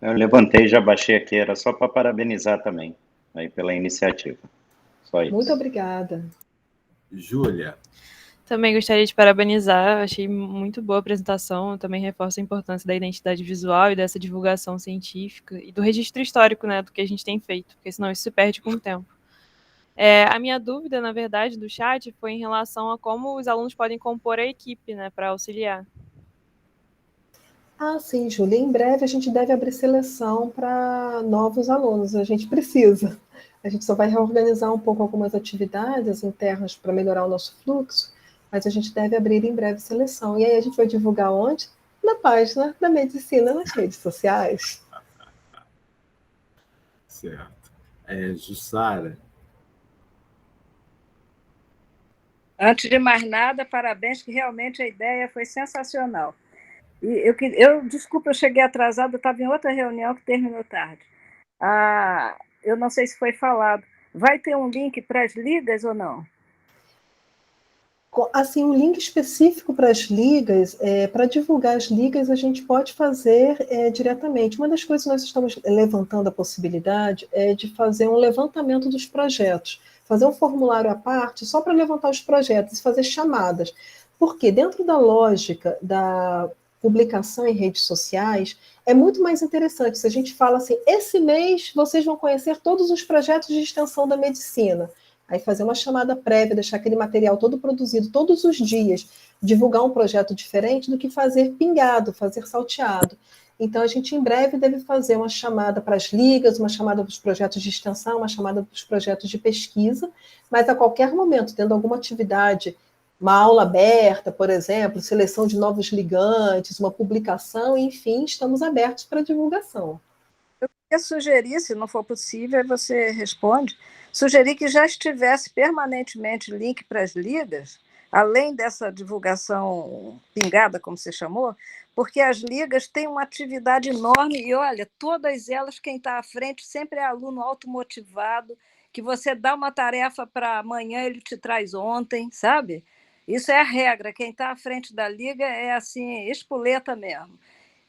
Eu levantei, já baixei aqui, era só para parabenizar também, aí pela iniciativa. Só isso. Muito obrigada. Júlia. Também gostaria de parabenizar, achei muito boa a apresentação, eu também reforço a importância da identidade visual e dessa divulgação científica e do registro histórico, né, do que a gente tem feito, porque senão isso se perde com o tempo. A minha dúvida, na verdade, do chat foi em relação a como os alunos podem compor a equipe, né, para auxiliar. Sim, Júlia, em breve a gente deve abrir seleção para novos alunos, a gente precisa. A gente só vai reorganizar um pouco algumas atividades internas para melhorar o nosso fluxo, mas a gente deve abrir em breve seleção. E aí a gente vai divulgar onde? Na página da Medicina, nas redes sociais. Certo. Jussara. Antes de mais nada, parabéns, que realmente a ideia foi sensacional. E desculpa, eu cheguei atrasada, eu estava em outra reunião que terminou tarde. Eu não sei se foi falado. Vai ter um link para as ligas ou não? Assim, um link específico para as ligas, para divulgar as ligas, a gente pode fazer diretamente. Uma das coisas que nós estamos levantando a possibilidade é de fazer um levantamento dos projetos, fazer um formulário à parte só para levantar os projetos e fazer chamadas. Porque dentro da lógica da publicação em redes sociais, é muito mais interessante se a gente fala assim, esse mês vocês vão conhecer todos os projetos de extensão da medicina. Aí fazer uma chamada prévia, deixar aquele material todo produzido todos os dias, divulgar um projeto diferente do que fazer pingado, fazer salteado. Então, a gente em breve deve fazer uma chamada para as ligas, uma chamada para os projetos de extensão, uma chamada para os projetos de pesquisa, mas a qualquer momento, tendo alguma atividade, uma aula aberta, por exemplo, seleção de novos ligantes, uma publicação, enfim, estamos abertos para divulgação. Eu sugerir, se não for possível, você responde, sugerir que já estivesse permanentemente link para as ligas, além dessa divulgação pingada, como você chamou, porque as ligas têm uma atividade enorme e, olha, todas elas, quem está à frente sempre é aluno automotivado, que você dá uma tarefa para amanhã, ele te traz ontem, sabe? Isso é a regra, quem está à frente da liga é assim, espoleta mesmo.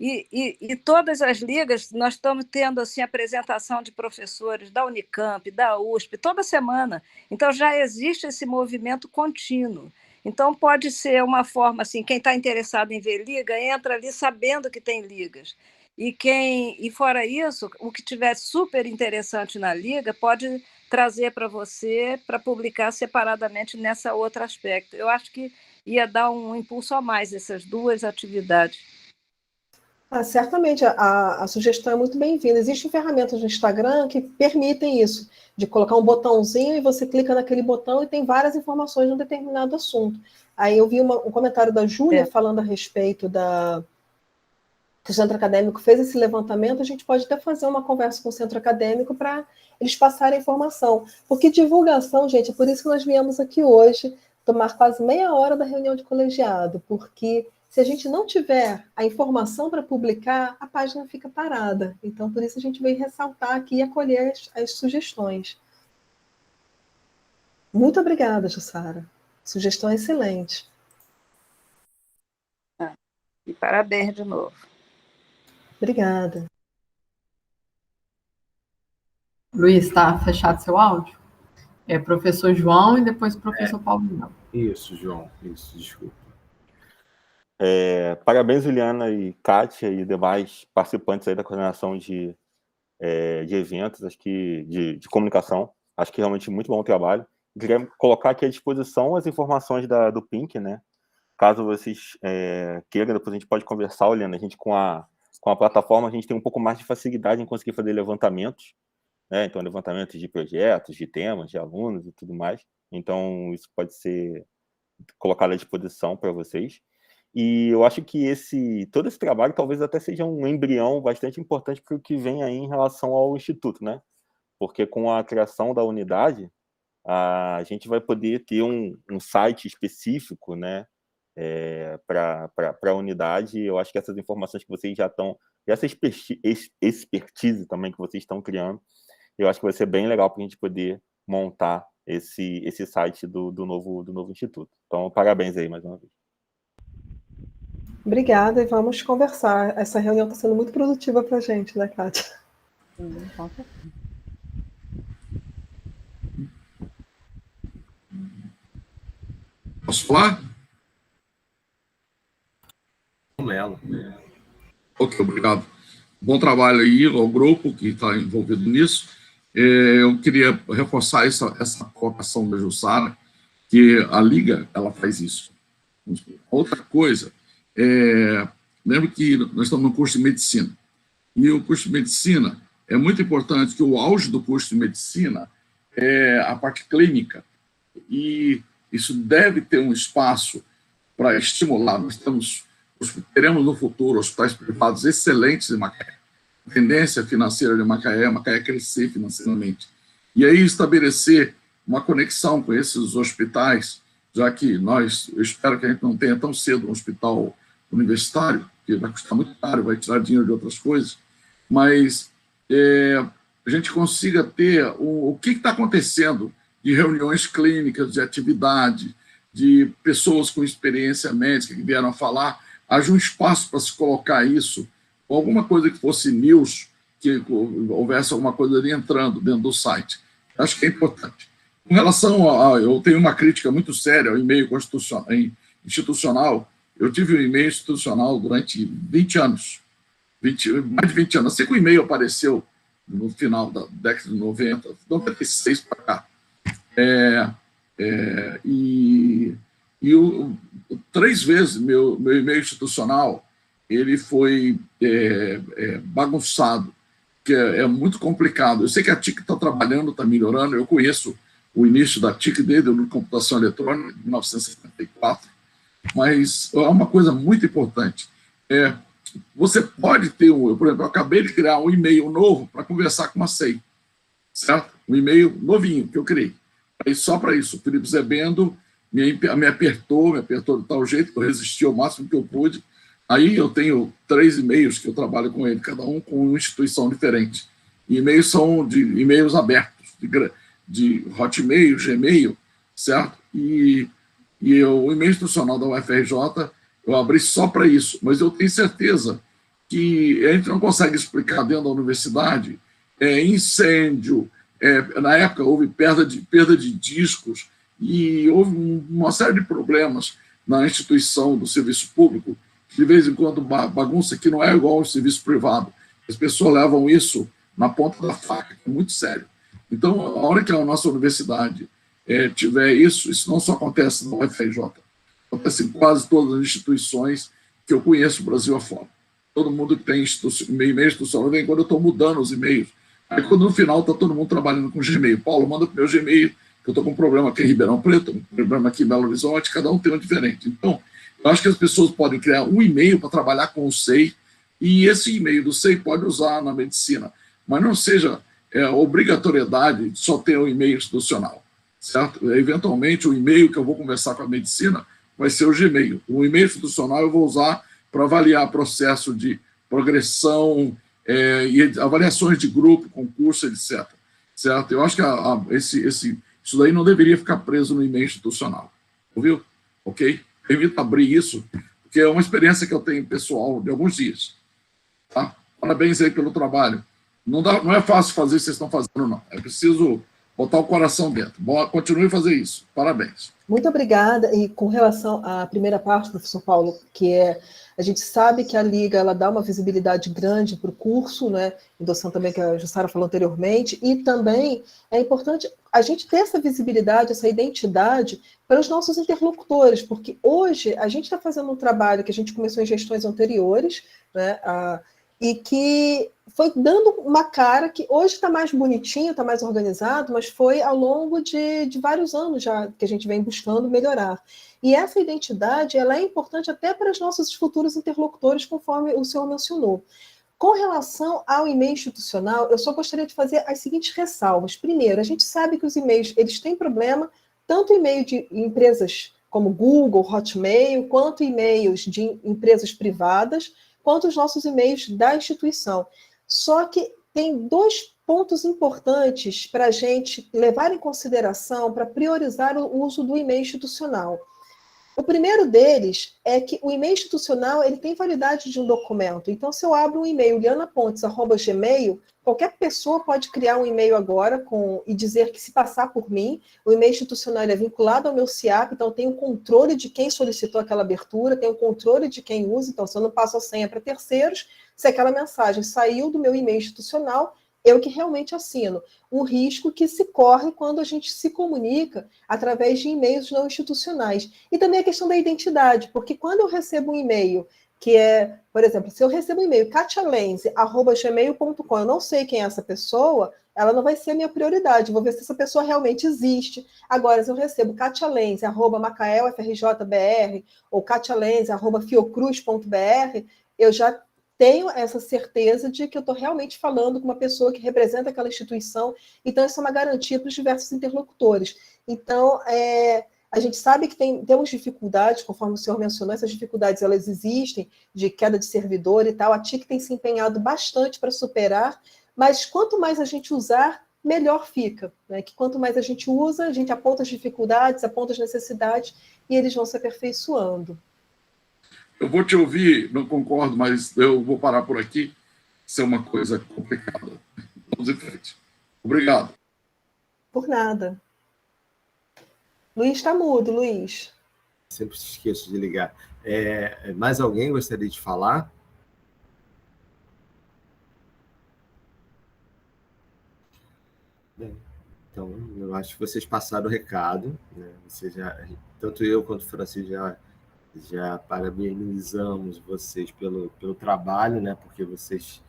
E todas as ligas, nós estamos tendo assim, apresentação de professores da Unicamp, da USP, toda semana. Então, já existe esse movimento contínuo. Então, pode ser uma forma, assim, quem está interessado em ver liga, entra ali sabendo que tem ligas. E fora isso, o que tiver super interessante na liga, pode trazer para você, para publicar separadamente nessa outro aspecto. Eu acho que ia dar um impulso a mais essas duas atividades. Certamente, a sugestão é muito bem-vinda. Existem ferramentas no Instagram que permitem isso, de colocar um botãozinho e você clica naquele botão e tem várias informações de um determinado assunto. Aí eu vi um comentário da Júlia falando a respeito que o centro acadêmico fez esse levantamento, a gente pode até fazer uma conversa com o centro acadêmico para eles passarem a informação. Porque divulgação, gente, é por isso que nós viemos aqui hoje, tomar quase meia hora da reunião de colegiado, porque se a gente não tiver a informação para publicar, a página fica parada. Então, por isso a gente veio ressaltar aqui e acolher as sugestões. Muito obrigada, Jussara. Sugestão excelente. E parabéns de novo. Obrigada. Luiz, está fechado seu áudio? É professor João e depois professor Paulo. Isso, João. Isso, desculpa. Parabéns, Juliana e Kátia e demais participantes aí da coordenação de eventos, acho que de comunicação. Acho que realmente muito bom trabalho. Queria colocar aqui à disposição as informações do Pink, né? Caso vocês queiram, depois a gente pode conversar, olhando. A gente com a plataforma, a gente tem um pouco mais de facilidade em conseguir fazer levantamentos, né? Então, levantamentos de projetos, de temas, de alunos e tudo mais. Então, isso pode ser colocado à disposição para vocês. E eu acho que todo esse trabalho talvez até seja um embrião bastante importante para o que vem aí em relação ao Instituto, né? Porque com a criação da unidade, a gente vai poder ter um site específico, né? Para a unidade. Eu acho que essas informações que vocês já estão, essa expertise também que vocês estão criando, eu acho que vai ser bem legal para a gente poder montar esse site do novo Instituto. Então, parabéns aí mais uma vez. Obrigada, e vamos conversar. Essa reunião está sendo muito produtiva para a gente, né, Kátia? Posso falar? Melo. Ok, obrigado. Bom trabalho aí ao grupo que está envolvido nisso. Eu queria reforçar essa colocação da Jussara, que a Liga ela faz isso. Outra coisa, lembro que nós estamos no curso de medicina, e o curso de medicina é muito importante que o auge do curso de medicina é a parte clínica, e isso deve ter um espaço para estimular. Nós teremos no futuro hospitais privados excelentes em Macaé. A tendência financeira de Macaé é crescer financeiramente. E aí estabelecer uma conexão com esses hospitais, já que eu espero que a gente não tenha tão cedo um hospital universitário, que vai custar muito caro, vai tirar dinheiro de outras coisas, mas a gente consiga ter o que está acontecendo de reuniões clínicas, de atividade, de pessoas com experiência médica que vieram a falar, haja um espaço para se colocar isso, ou alguma coisa que fosse news, que houvesse alguma coisa ali entrando dentro do site. Acho que é importante. Com relação eu tenho uma crítica muito séria ao e-mail institucional. Eu tive um e-mail institucional durante 20 anos, mais de 20 anos. Assim que o e-mail apareceu no final da década de 90, 96 para cá. Três vezes meu e-mail institucional ele foi bagunçado, que é muito complicado. Eu sei que a TIC está trabalhando, está melhorando. Eu conheço o início da TIC desde a computação eletrônica, de 1974, mas é uma coisa muito importante. você pode ter por exemplo, eu acabei de criar um e-mail novo para conversar com a SEI, certo? Um e-mail novinho que eu criei. Aí só para isso, o Felipe Zebendo me apertou de tal jeito que eu resisti ao máximo que eu pude. Aí eu tenho 3 e-mails que eu trabalho com ele, cada um com uma instituição diferente. E e-mails são de e-mails abertos, de Hotmail, Gmail, certo? E o e-mail institucional da UFRJ eu abri só para isso, mas eu tenho certeza que a gente não consegue explicar dentro da universidade incêndio, na época houve perda de discos e houve uma série de problemas na instituição do serviço público, de vez em quando bagunça que não é igual ao serviço privado. As pessoas levam isso na ponta da faca, que é muito sério. Então, a hora que a nossa universidade tiver isso não só acontece na UFRJ, acontece em quase todas as instituições que eu conheço no Brasil afora. Todo mundo que tem e-mail institucional, vem quando eu estou mudando os e-mails. Aí, quando no final está todo mundo trabalhando com Gmail. Paulo, manda para o meu Gmail, que eu estou com um problema aqui em Ribeirão Preto, um problema aqui em Belo Horizonte, cada um tem um diferente. Então, eu acho que as pessoas podem criar um e-mail para trabalhar com o SEI, e esse e-mail do SEI pode usar na medicina, mas não seja obrigatoriedade de só ter um e-mail institucional, certo? Eventualmente, o e-mail que eu vou conversar com a medicina vai ser o Gmail. O e-mail institucional eu vou usar para avaliar processo de progressão e avaliações de grupo, concurso, etc. Certo? Eu acho que isso daí não deveria ficar preso no e-mail institucional. Ouviu? Ok? Evita abrir isso, porque é uma experiência que eu tenho pessoal de alguns dias. Tá? Parabéns aí pelo trabalho. Não é fácil fazer o que vocês estão fazendo, não. É preciso botar o coração dentro. Continue a fazer isso. Parabéns. Muito obrigada. E com relação à primeira parte, professor Paulo, a gente sabe que a Liga ela dá uma visibilidade grande para o curso, né? Endossando também que a Jussara falou anteriormente, e também é importante a gente ter essa visibilidade, essa identidade para os nossos interlocutores, porque hoje a gente está fazendo um trabalho que a gente começou em gestões anteriores, né? E que foi dando uma cara que hoje está mais bonitinho, está mais organizado, mas foi ao longo de vários anos já que a gente vem buscando melhorar. E essa identidade ela é importante até para os nossos futuros interlocutores, conforme o senhor mencionou. Com relação ao e-mail institucional, eu só gostaria de fazer as seguintes ressalvas. Primeiro, a gente sabe que os e-mails eles têm problema, tanto e-mail de empresas como Google, Hotmail, quanto e-mails de empresas privadas, quanto os nossos e-mails da instituição. Só que tem 2 pontos importantes para a gente levar em consideração para priorizar o uso do e-mail institucional. O primeiro deles é que o e-mail institucional ele tem validade de um documento. Então, se eu abro um e-mail lianapontes@gmail, qualquer pessoa pode criar um e-mail agora e dizer que se passar por mim, o e-mail institucional ele é vinculado ao meu CIAP, então eu tenho controle de quem solicitou aquela abertura, tenho controle de quem usa, então se eu não passo a senha para terceiros, se aquela mensagem saiu do meu e-mail institucional, eu que realmente assino. Um risco que se corre quando a gente se comunica através de e-mails não institucionais. E também a questão da identidade, porque quando eu recebo um e-mail que é, por exemplo, se eu recebo um e-mail katialense@gmail.com, eu não sei quem é essa pessoa, ela não vai ser a minha prioridade, vou ver se essa pessoa realmente existe. Agora, se eu recebo katialense@macaelfrjbr ou katialense@fiocruz.br, eu já tenho essa certeza de que eu estou realmente falando com uma pessoa que representa aquela instituição, então isso é uma garantia para os diversos interlocutores. Então, a gente sabe que temos dificuldades, conforme o senhor mencionou, essas dificuldades elas existem, de queda de servidor e tal, a TIC tem se empenhado bastante para superar, mas quanto mais a gente usar, melhor fica, né? Que quanto mais a gente usa, a gente aponta as dificuldades, aponta as necessidades, e eles vão se aperfeiçoando. Eu vou te ouvir, não concordo, mas eu vou parar por aqui. Isso é uma coisa complicada. Vamos em frente. Obrigado. Por nada. Luiz está mudo, Luiz. Sempre esqueço de ligar. Mais alguém gostaria de falar? Bem, então, eu acho que vocês passaram o recado, né? Tanto eu quanto o Francisco já parabenizamos vocês pelo trabalho, né? Porque vocês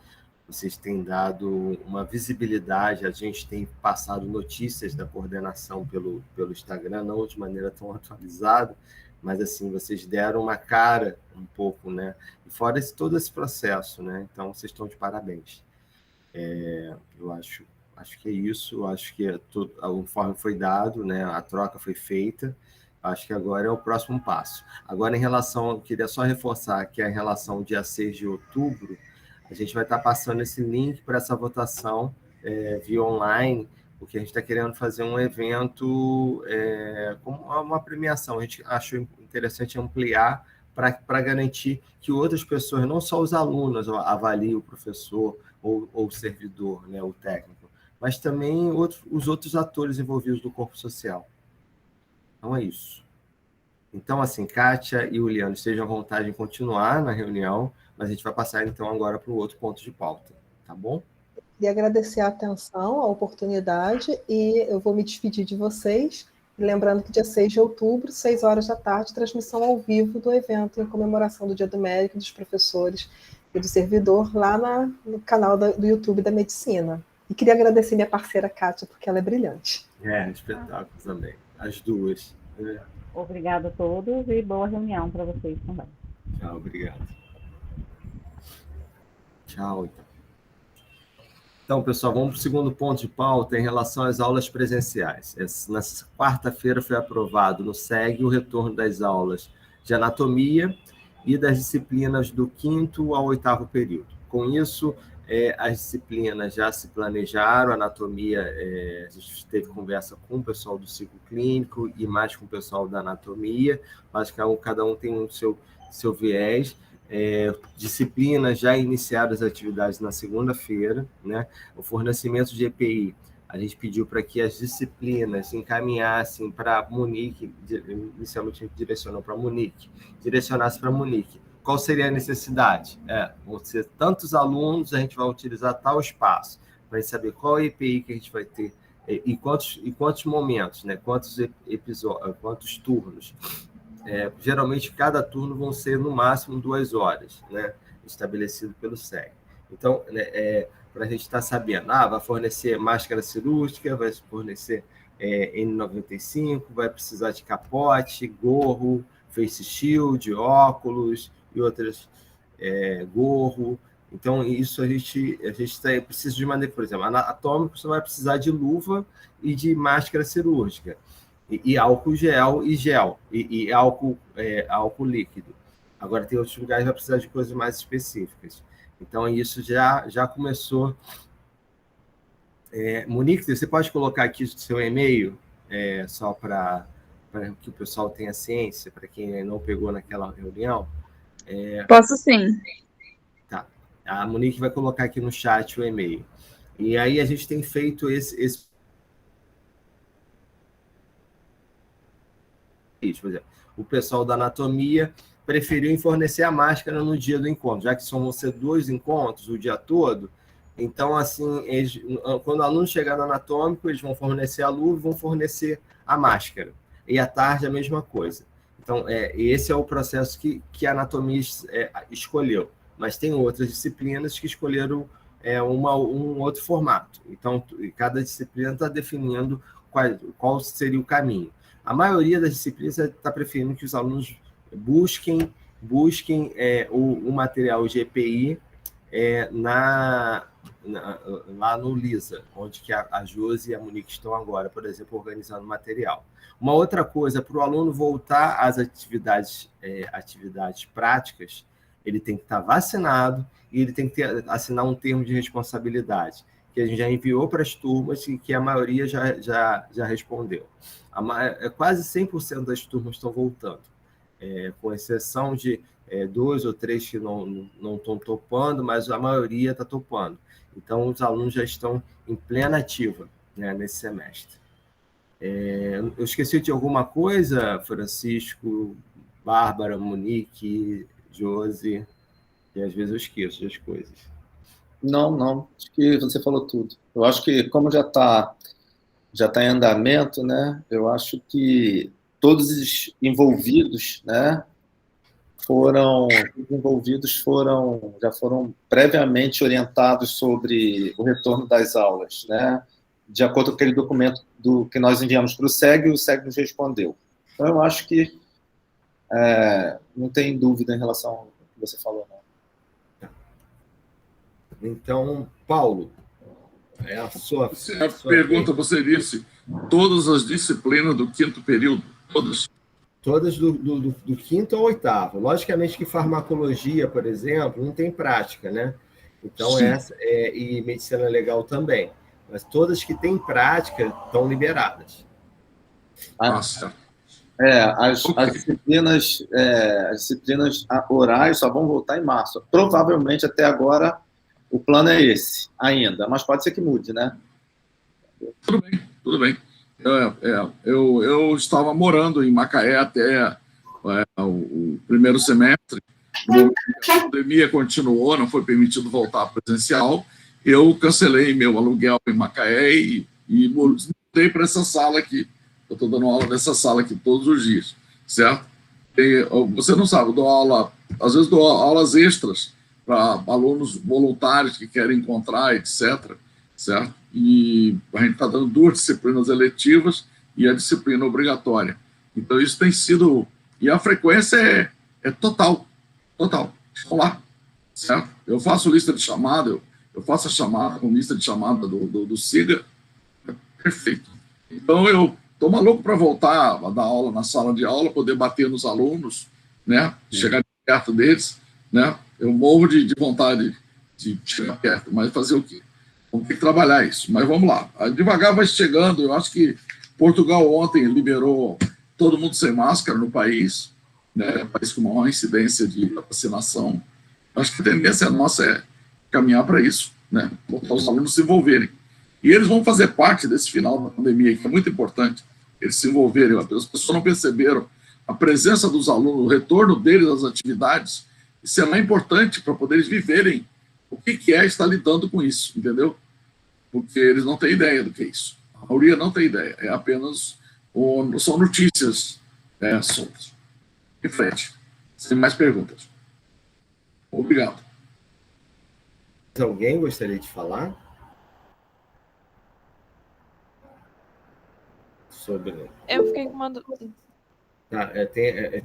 têm dado uma visibilidade, a gente tem passado notícias da coordenação pelo Instagram, não de maneira tão atualizada, mas assim, vocês deram uma cara um pouco, né? E fora todo esse processo, né? Então, vocês estão de parabéns. Eu acho que é isso, acho que o informe foi dado, né? A troca foi feita, acho que agora é o próximo passo. Agora, eu queria só reforçar que em relação ao dia 6 de outubro, a gente vai estar passando esse link para essa votação via online, porque a gente está querendo fazer um evento com uma premiação. A gente achou interessante ampliar para garantir que outras pessoas, não só os alunos, avaliem o professor ou o servidor, né, o técnico, mas também os outros atores envolvidos do corpo social. Então, é isso. Então, assim, Kátia e Juliano, estejam à vontade em continuar na reunião, mas a gente vai passar, então, agora para o outro ponto de pauta. Tá bom? Queria agradecer a atenção, a oportunidade, e eu vou me despedir de vocês, lembrando que dia 6 de outubro, 6 horas da tarde, transmissão ao vivo do evento em comemoração do Dia do Médico, dos professores e do servidor, lá no canal do YouTube da Medicina. E queria agradecer minha parceira Kátia, porque ela é brilhante. Espetáculo também. As duas. Obrigada a todos e boa reunião para vocês também. Tchau, obrigado. Tchau, então. Então, pessoal, vamos para o segundo ponto de pauta em relação às aulas presenciais. Nessa quarta-feira foi aprovado no SEG o retorno das aulas de anatomia e das disciplinas do 5º ao 8º período. Com isso, as disciplinas já se planejaram, a anatomia, a gente teve conversa com o pessoal do ciclo clínico e mais com o pessoal da anatomia, acho que cada um tem o seu viés. Disciplinas já iniciadas as atividades na segunda-feira, né? O fornecimento de EPI, a gente pediu para que as disciplinas encaminhassem para Munique, inicialmente a gente direcionou para Munique, direcionasse para Munique. Qual seria a necessidade? Vão ser tantos alunos, a gente vai utilizar tal espaço, para saber qual é o EPI que a gente vai ter e quantos momentos, né? Quantos episódios, quantos turnos. Geralmente, cada turno vão ser, no máximo, 2 horas, né? Estabelecido pelo SEG. Então, para a gente estar sabendo, vai fornecer máscara cirúrgica, vai fornecer N95, vai precisar de capote, gorro, face shield, óculos e outras, gorro. Então, isso a gente precisa de maneira, por exemplo, anatômico, você vai precisar de luva e de máscara cirúrgica. E álcool gel e álcool líquido. Agora, tem outros lugares que vai precisar de coisas mais específicas. Então, isso já começou. Monique, você pode colocar aqui o seu e-mail, só para que o pessoal tenha ciência, para quem não pegou naquela reunião? Posso sim. Tá. A Monique vai colocar aqui no chat o e-mail. E aí a gente tem feito esse por exemplo, o pessoal da anatomia preferiu fornecer a máscara no dia do encontro, já que vão ser 2 encontros o dia todo. Então, assim, quando o aluno chegar no anatômico, eles vão fornecer a luva e vão fornecer a máscara. E à tarde, a mesma coisa. Então, esse é o processo que a anatomia escolheu. Mas tem outras disciplinas que escolheram um outro formato. Então, cada disciplina está definindo qual seria o caminho. A maioria das disciplinas está preferindo que os alunos busquem o material de EPI lá no LISA, onde que a Josi e a Monique estão agora, por exemplo, organizando material. Uma outra coisa, para o aluno voltar às atividades práticas, ele tem que estar vacinado e ele tem que assinar um termo de responsabilidade, que a gente já enviou para as turmas e que a maioria já respondeu. Quase 100% das turmas estão voltando, com exceção de 2 ou 3 que não estão topando, mas a maioria está topando. Então, os alunos já estão em plena ativa, né, nesse semestre. Eu esqueci de alguma coisa, Francisco, Bárbara, Monique, Josi, e às vezes eu esqueço das coisas. Não, acho que você falou tudo. Eu acho que, como já está em andamento, né, eu acho que todos os envolvidos, né, já foram previamente orientados sobre o retorno das aulas, né, de acordo com aquele documento que nós enviamos para o SEG, e o SEG nos respondeu. Então, eu acho que não tem dúvida em relação ao que você falou, não. Então, Paulo, a sua pergunta, você disse todas as disciplinas do 5º período, todas? Todas do 5º ao 8º. Logicamente que farmacologia, por exemplo, não tem prática, né? Então, e medicina legal também. Mas todas que têm prática estão liberadas. Nossa. As disciplinas orais só vão voltar em março. Provavelmente, até agora, o plano é esse ainda, mas pode ser que mude, né? Tudo bem. Eu estava morando em Macaé até o primeiro semestre. A pandemia continuou, não foi permitido voltar presencial. Eu cancelei meu aluguel em Macaé e mudei para essa sala aqui. Eu estou dando aula nessa sala aqui todos os dias, certo? Você não sabe, eu dou aula, às vezes dou aulas extras para alunos voluntários que querem encontrar, etc., certo? E a gente está dando 2 disciplinas eletivas e a disciplina obrigatória. Então, isso tem sido... E a frequência é total. Estão lá, certo? Eu faço lista de chamada, eu faço a chamada com lista de chamada do SIGA. Perfeito. Então, eu estou maluco para voltar a dar aula na sala de aula, poder bater nos alunos, né? Chegar perto deles, né? Eu morro de vontade de chegar perto, mas fazer o quê? Vamos ter que trabalhar isso, mas vamos lá. Devagar vai chegando. Eu acho que Portugal ontem liberou todo mundo sem máscara no país, né? País com maior incidência de vacinação. Acho que a tendência nossa é caminhar para isso, né? Botar os alunos se envolverem. E eles vão fazer parte desse final da pandemia, que é muito importante, eles se envolverem. As pessoas não perceberam a presença dos alunos, o retorno deles às atividades. Isso é importante para poder eles viverem o que é estar lidando com isso, entendeu? Porque eles não têm ideia do que é isso. A maioria não tem ideia. É apenas... são notícias soltas. Em frente. Sem mais perguntas. Obrigado. Alguém gostaria de falar? Sobre... Eu fiquei com uma... Tá,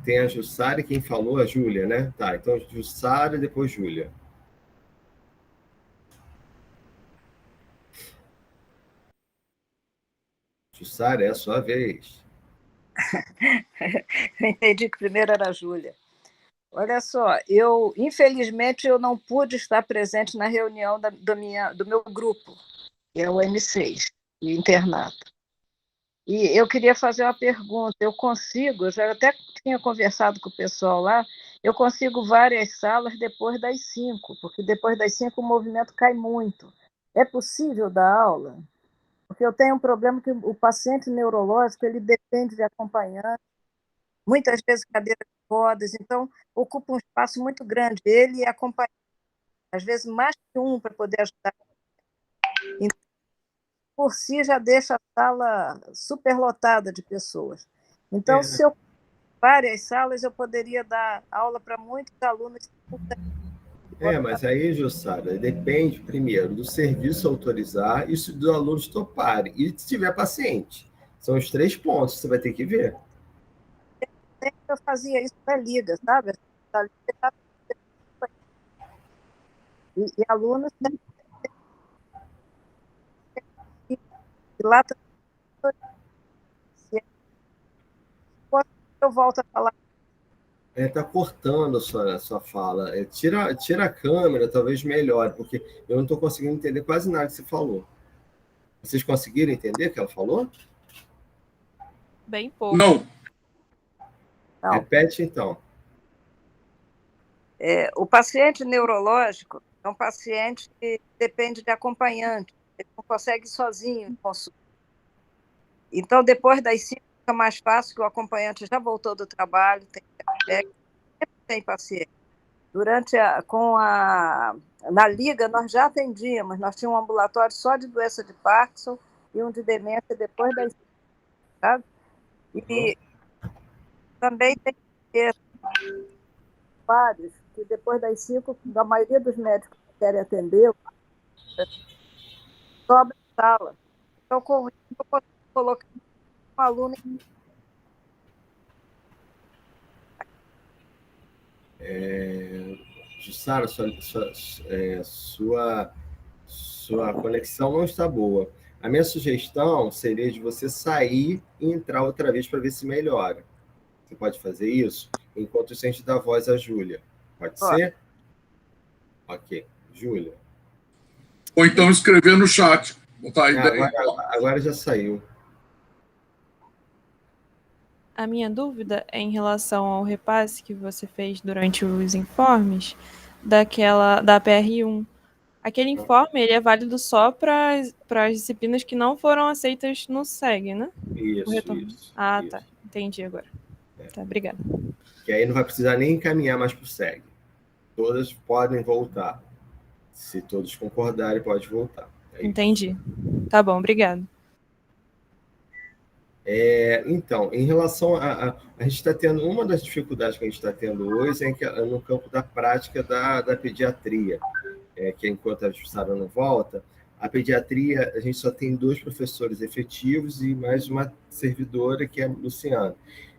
tem a Jussara e quem falou, a Júlia, né? Tá, então Jussara e depois Júlia. Jussara, é a sua vez. Eu entendi que primeiro era a Júlia. Olha só, infelizmente, eu não pude estar presente na reunião do meu grupo, que é o M6, o internato. E eu queria fazer uma pergunta. Eu já até tinha conversado com o pessoal lá, eu consigo várias salas depois das 5, porque depois das 5 o movimento cai muito. É possível dar aula? Porque eu tenho um problema que o paciente neurológico ele depende de acompanhante, muitas vezes cadeira de rodas, então ocupa um espaço muito grande, ele e acompanhante, às vezes mais que um para poder ajudar. Então, por si já deixa a sala superlotada de pessoas. Então, se eu várias salas, eu poderia dar aula para muitos alunos. Mas aí, Jussara, depende, primeiro, do serviço autorizar e dos alunos toparem. E se tiver paciente. São os 3 pontos que você vai ter que ver. Eu fazia isso na Liga, sabe? E alunos... E lá eu volto a falar. Está cortando a sua fala. Tira a câmera, talvez melhore, porque eu não estou conseguindo entender quase nada que você falou. Vocês conseguiram entender o que ela falou? Bem pouco. Não. Repete, então. O paciente neurológico é um paciente que depende de acompanhante. Ele não consegue ir sozinho em consulta. Então, depois das 5, fica mais fácil, que o acompanhante já voltou do trabalho, tem paciente. Na Liga, nós já atendíamos, nós tínhamos um ambulatório só de doença de Parkinson e um de demência depois das 5, sabe? E também tem vários que depois das 5, a maioria dos médicos que querem atender, sobra sala. Então, com isso, eu posso colocar um aluno Jussara, sua conexão não está boa. A minha sugestão seria de você sair e entrar outra vez para ver se melhora. Você pode fazer isso enquanto a gente dá voz à Júlia. Pode ser? Ok. Júlia. Ou então escrever no chat. Botar a ideia. Agora já saiu. A minha dúvida é em relação ao repasse que você fez durante os informes da PR1. Aquele informe ele é válido só para as disciplinas que não foram aceitas no SEG, né? Isso. Tá. Entendi agora. Tá, obrigada. Que aí não vai precisar nem encaminhar mais para o SEG. Todas podem voltar. Se todos concordarem, pode voltar. Entendi. Tá bom, obrigado. Então, em relação a gente está tendo, uma das dificuldades que a gente está tendo hoje é no campo da prática da pediatria, que enquanto a Jussara não volta, a pediatria, a gente só tem 2 professores efetivos e mais uma servidora, que é a Luciana,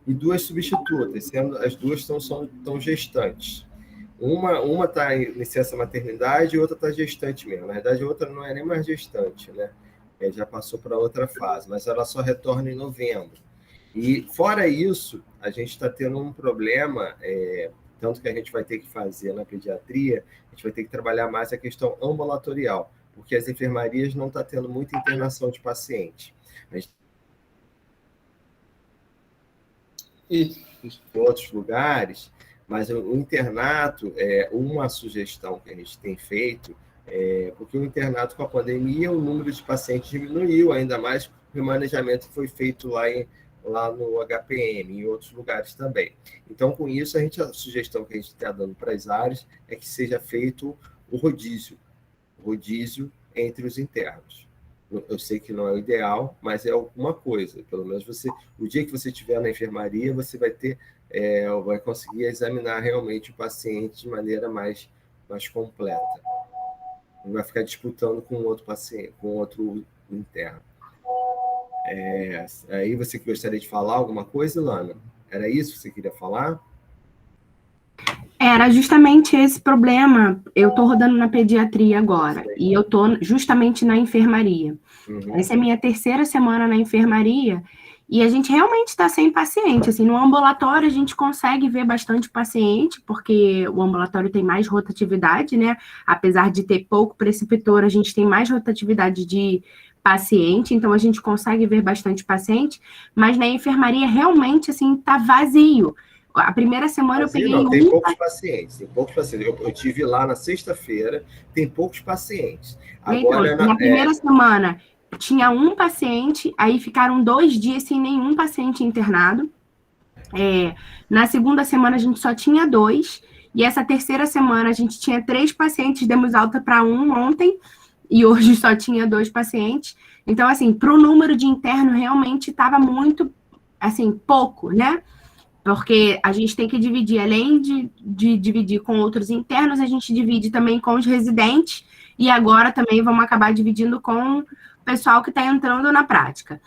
e 2 substitutas, sendo as 2 estão gestantes. Uma está em licença maternidade e outra está gestante mesmo. Na verdade, a outra não é nem mais gestante, né? Já passou para outra fase, mas ela só retorna em novembro. E, fora isso, a gente está tendo um problema, tanto que a gente vai ter que fazer na pediatria, a gente vai ter que trabalhar mais a questão ambulatorial, porque as enfermarias não estão tendo muita internação de paciente. E em outros lugares, mas o internato é uma sugestão que a gente tem feito, porque o internato com a pandemia, o número de pacientes diminuiu, ainda mais o manejamento que foi feito lá no HPM, em outros lugares também. Então, com isso, a sugestão que a gente está dando para as áreas é que seja feito o rodízio entre os internos. Eu sei que não é o ideal, mas é alguma coisa. Pelo menos o dia que você estiver na enfermaria, você vai conseguir examinar realmente o paciente de maneira mais completa. Não vai ficar disputando com outro paciente, com outro interno. Aí você gostaria de falar alguma coisa, Ilana? Era isso que você queria falar? Era justamente esse problema. Eu estou rodando na pediatria agora, e eu estou justamente na enfermaria. Essa é a minha 3ª semana na enfermaria, e a gente realmente está sem paciente. Assim, no ambulatório a gente consegue ver bastante paciente, porque o ambulatório tem mais rotatividade, né? Apesar de ter pouco preceptor, a gente tem mais rotatividade de paciente, então a gente consegue ver bastante paciente, mas na enfermaria realmente, assim, tá vazio. A primeira semana eu peguei... Não, tem poucos pacientes. Eu tive lá na sexta-feira, tem poucos pacientes. Agora, então, na primeira semana tinha um paciente, aí ficaram 2 dias sem nenhum paciente internado. Na segunda semana a gente só tinha 2, e essa 3ª semana a gente tinha 3 pacientes, demos alta para 1 ontem, e hoje só tinha 2 pacientes. Então, assim, para o número de interno realmente estava muito, assim, pouco, né? Porque a gente tem que dividir, além de dividir com outros internos, a gente divide também com os residentes, e agora também vamos acabar dividindo com o pessoal que está entrando na prática.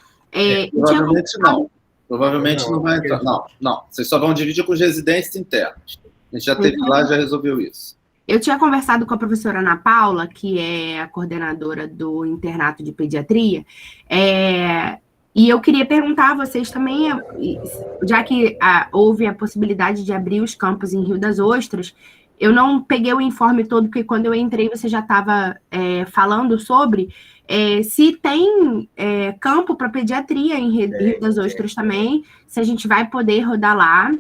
Provavelmente não. Provavelmente não vai entrar. Não. Vocês só vão dividir com os residentes internos. A gente já teve lá, já resolveu isso. Eu tinha conversado com a professora Ana Paula, que é a coordenadora do internato de pediatria, e eu queria perguntar a vocês também, já que houve a possibilidade de abrir os campos em Rio das Ostras, eu não peguei o informe todo, porque quando eu entrei você já estava falando sobre, se tem campo para pediatria em Rio das Ostras também, se a gente vai poder rodar lá.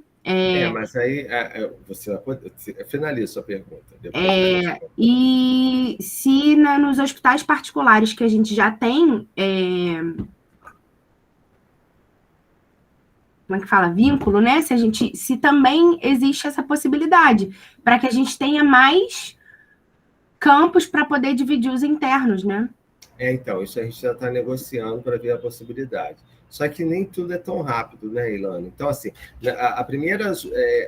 Mas aí você finaliza a sua pergunta. E se nos hospitais particulares que a gente já tem... como é que fala? Vínculo, né? Se também existe essa possibilidade, para que a gente tenha mais campos para poder dividir os internos, né? Então, isso a gente já está negociando para ver a possibilidade. Só que nem tudo é tão rápido, né, Ilana? Então, assim, a primeira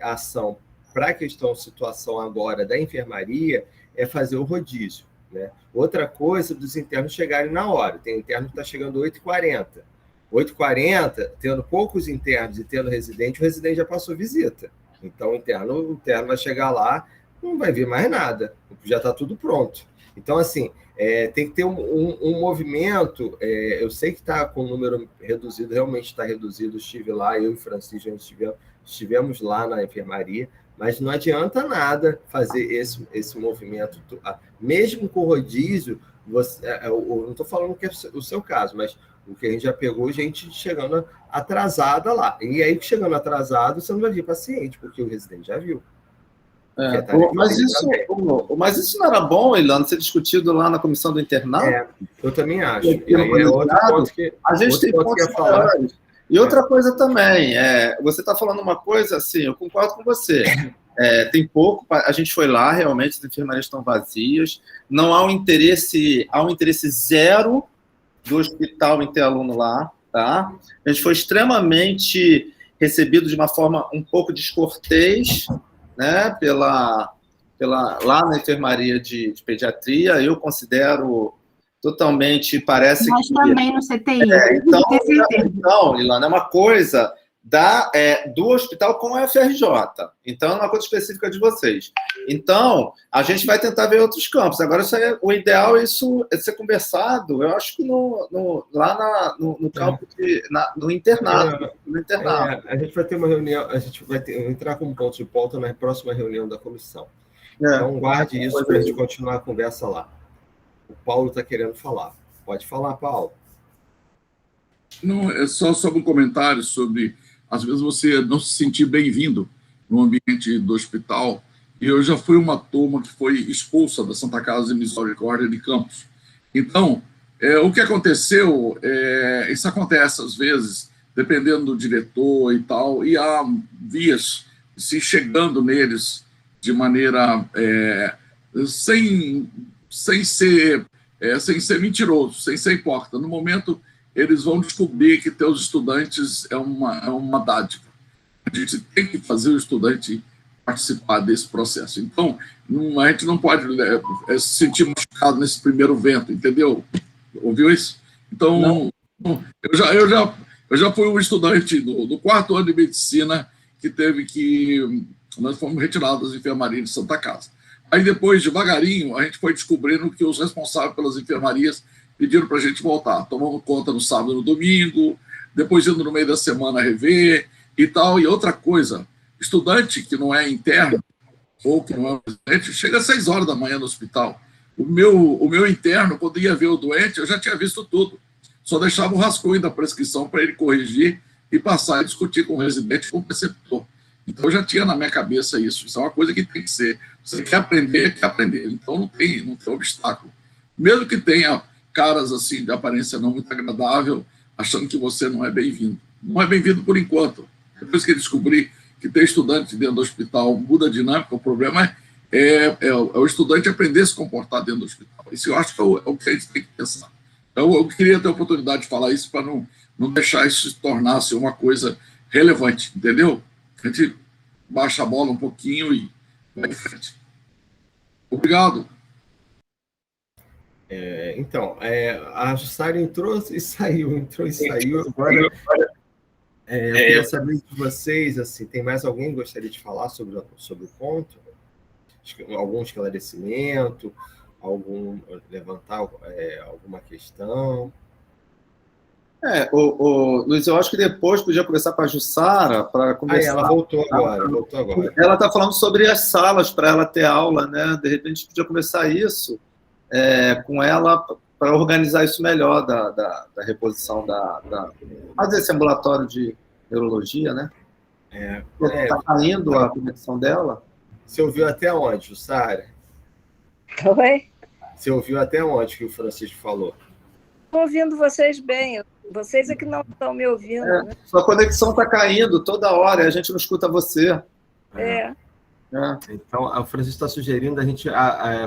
ação para a situação agora da enfermaria é fazer o rodízio, né? Outra coisa dos internos chegarem na hora. Tem interno que está chegando 8h40. 8h40, tendo poucos internos e tendo residente, o residente já passou visita. Então, o interno vai chegar lá, não vai ver mais nada, já está tudo pronto. Então, assim, tem que ter um movimento. Eu sei que está com o número reduzido, realmente está reduzido. Estive lá, eu e o Francisco, estivemos lá na enfermaria, mas não adianta nada fazer esse movimento. Mesmo com rodízio, eu não estou falando que é o seu caso, mas o que a gente já pegou, gente chegando atrasada lá. E aí, chegando atrasado, você não vai ver paciente, porque o residente já viu. Mas isso não era bom, Ilana, ser discutido lá na comissão do internato? Eu também acho. E aí outro ponto que a gente tem pontos que falar. E outra coisa também, você está falando uma coisa assim, eu concordo com você. Tem pouco, a gente foi lá, realmente, as enfermarias estão vazias, não há um interesse zero do hospital em ter aluno lá, tá? A gente foi extremamente recebido de uma forma um pouco descortês, né, lá na enfermaria de pediatria. Eu considero totalmente, parece Nós que... também no CTI. Então, Ilana, é uma coisa do hospital com a FRJ. Então, é uma coisa específica de vocês. Então, a gente vai tentar ver outros campos. Agora, o ideal é isso ser conversado, eu acho que lá no campo, no internato. A gente vai ter uma reunião, a gente vai entrar com um ponto de pauta na próxima reunião da comissão. Então, guarde isso para a gente continuar a conversa lá. O Paulo está querendo falar. Pode falar, Paulo. Não, é só sobre um comentário sobre, às vezes, você não se sentir bem-vindo no ambiente do hospital. E eu já fui uma turma que foi expulsa da Santa Casa de Misericórdia de Campos. Então, o que aconteceu, isso acontece às vezes, dependendo do diretor e tal, e há vias se chegando neles de maneira sem ser mentiroso, sem ser hipócrita. No momento, eles vão descobrir que ter os estudantes é uma dádiva. A gente tem que fazer o estudante participar desse processo. Então, a gente não pode se sentir machucado nesse primeiro vento, entendeu? Ouviu isso? Então, eu já fui um estudante do 4º ano de medicina nós fomos retirados das enfermarias de Santa Casa. Aí depois, devagarinho, a gente foi descobrindo que os responsáveis pelas enfermarias pediram para a gente voltar. Tomamos conta no sábado e no domingo, depois indo no meio da semana rever e tal. E outra coisa, estudante que não é interno ou que não é residente, chega às 6 horas da manhã no hospital. O meu interno, quando ia ver o doente, eu já tinha visto tudo. Só deixava o rascunho da prescrição para ele corrigir e passar e discutir com o residente, com o preceptor. Então, eu já tinha na minha cabeça isso. Isso é uma coisa que tem que ser. Você quer aprender, quer aprender. Então, não tem obstáculo. Mesmo que tenha caras assim de aparência não muito agradável, achando que você não é bem-vindo. Não é bem-vindo por enquanto. Depois que descobrir que tem estudante dentro do hospital, muda a dinâmica. O problema é o estudante aprender a se comportar dentro do hospital. Isso eu acho que é o que a gente tem que pensar. Então, eu queria ter a oportunidade de falar isso para não deixar isso se tornar uma coisa relevante, entendeu? A gente baixa a bola um pouquinho e vai em frente. Obrigado. Então, a Jussara entrou e saiu. Agora, eu queria saber de vocês, assim, tem mais alguém que gostaria de falar sobre o ponto? Algum esclarecimento? Levantar alguma questão? Luiz, eu acho que depois podia conversar com a Jussara para conversar. Ela voltou agora. Ela está falando sobre as salas para ela ter aula, né? De repente podia começar isso com ela para organizar isso melhor da reposição fazer esse ambulatório de neurologia, né? Está caindo a conexão dela. Você ouviu até onde, Jussara? Oi? Você ouviu até onde que o Francisco falou? Estou ouvindo vocês bem. Vocês é que não estão me ouvindo. Né? Sua conexão está caindo toda hora e a gente não escuta você. Então, o Francisco está sugerindo a gente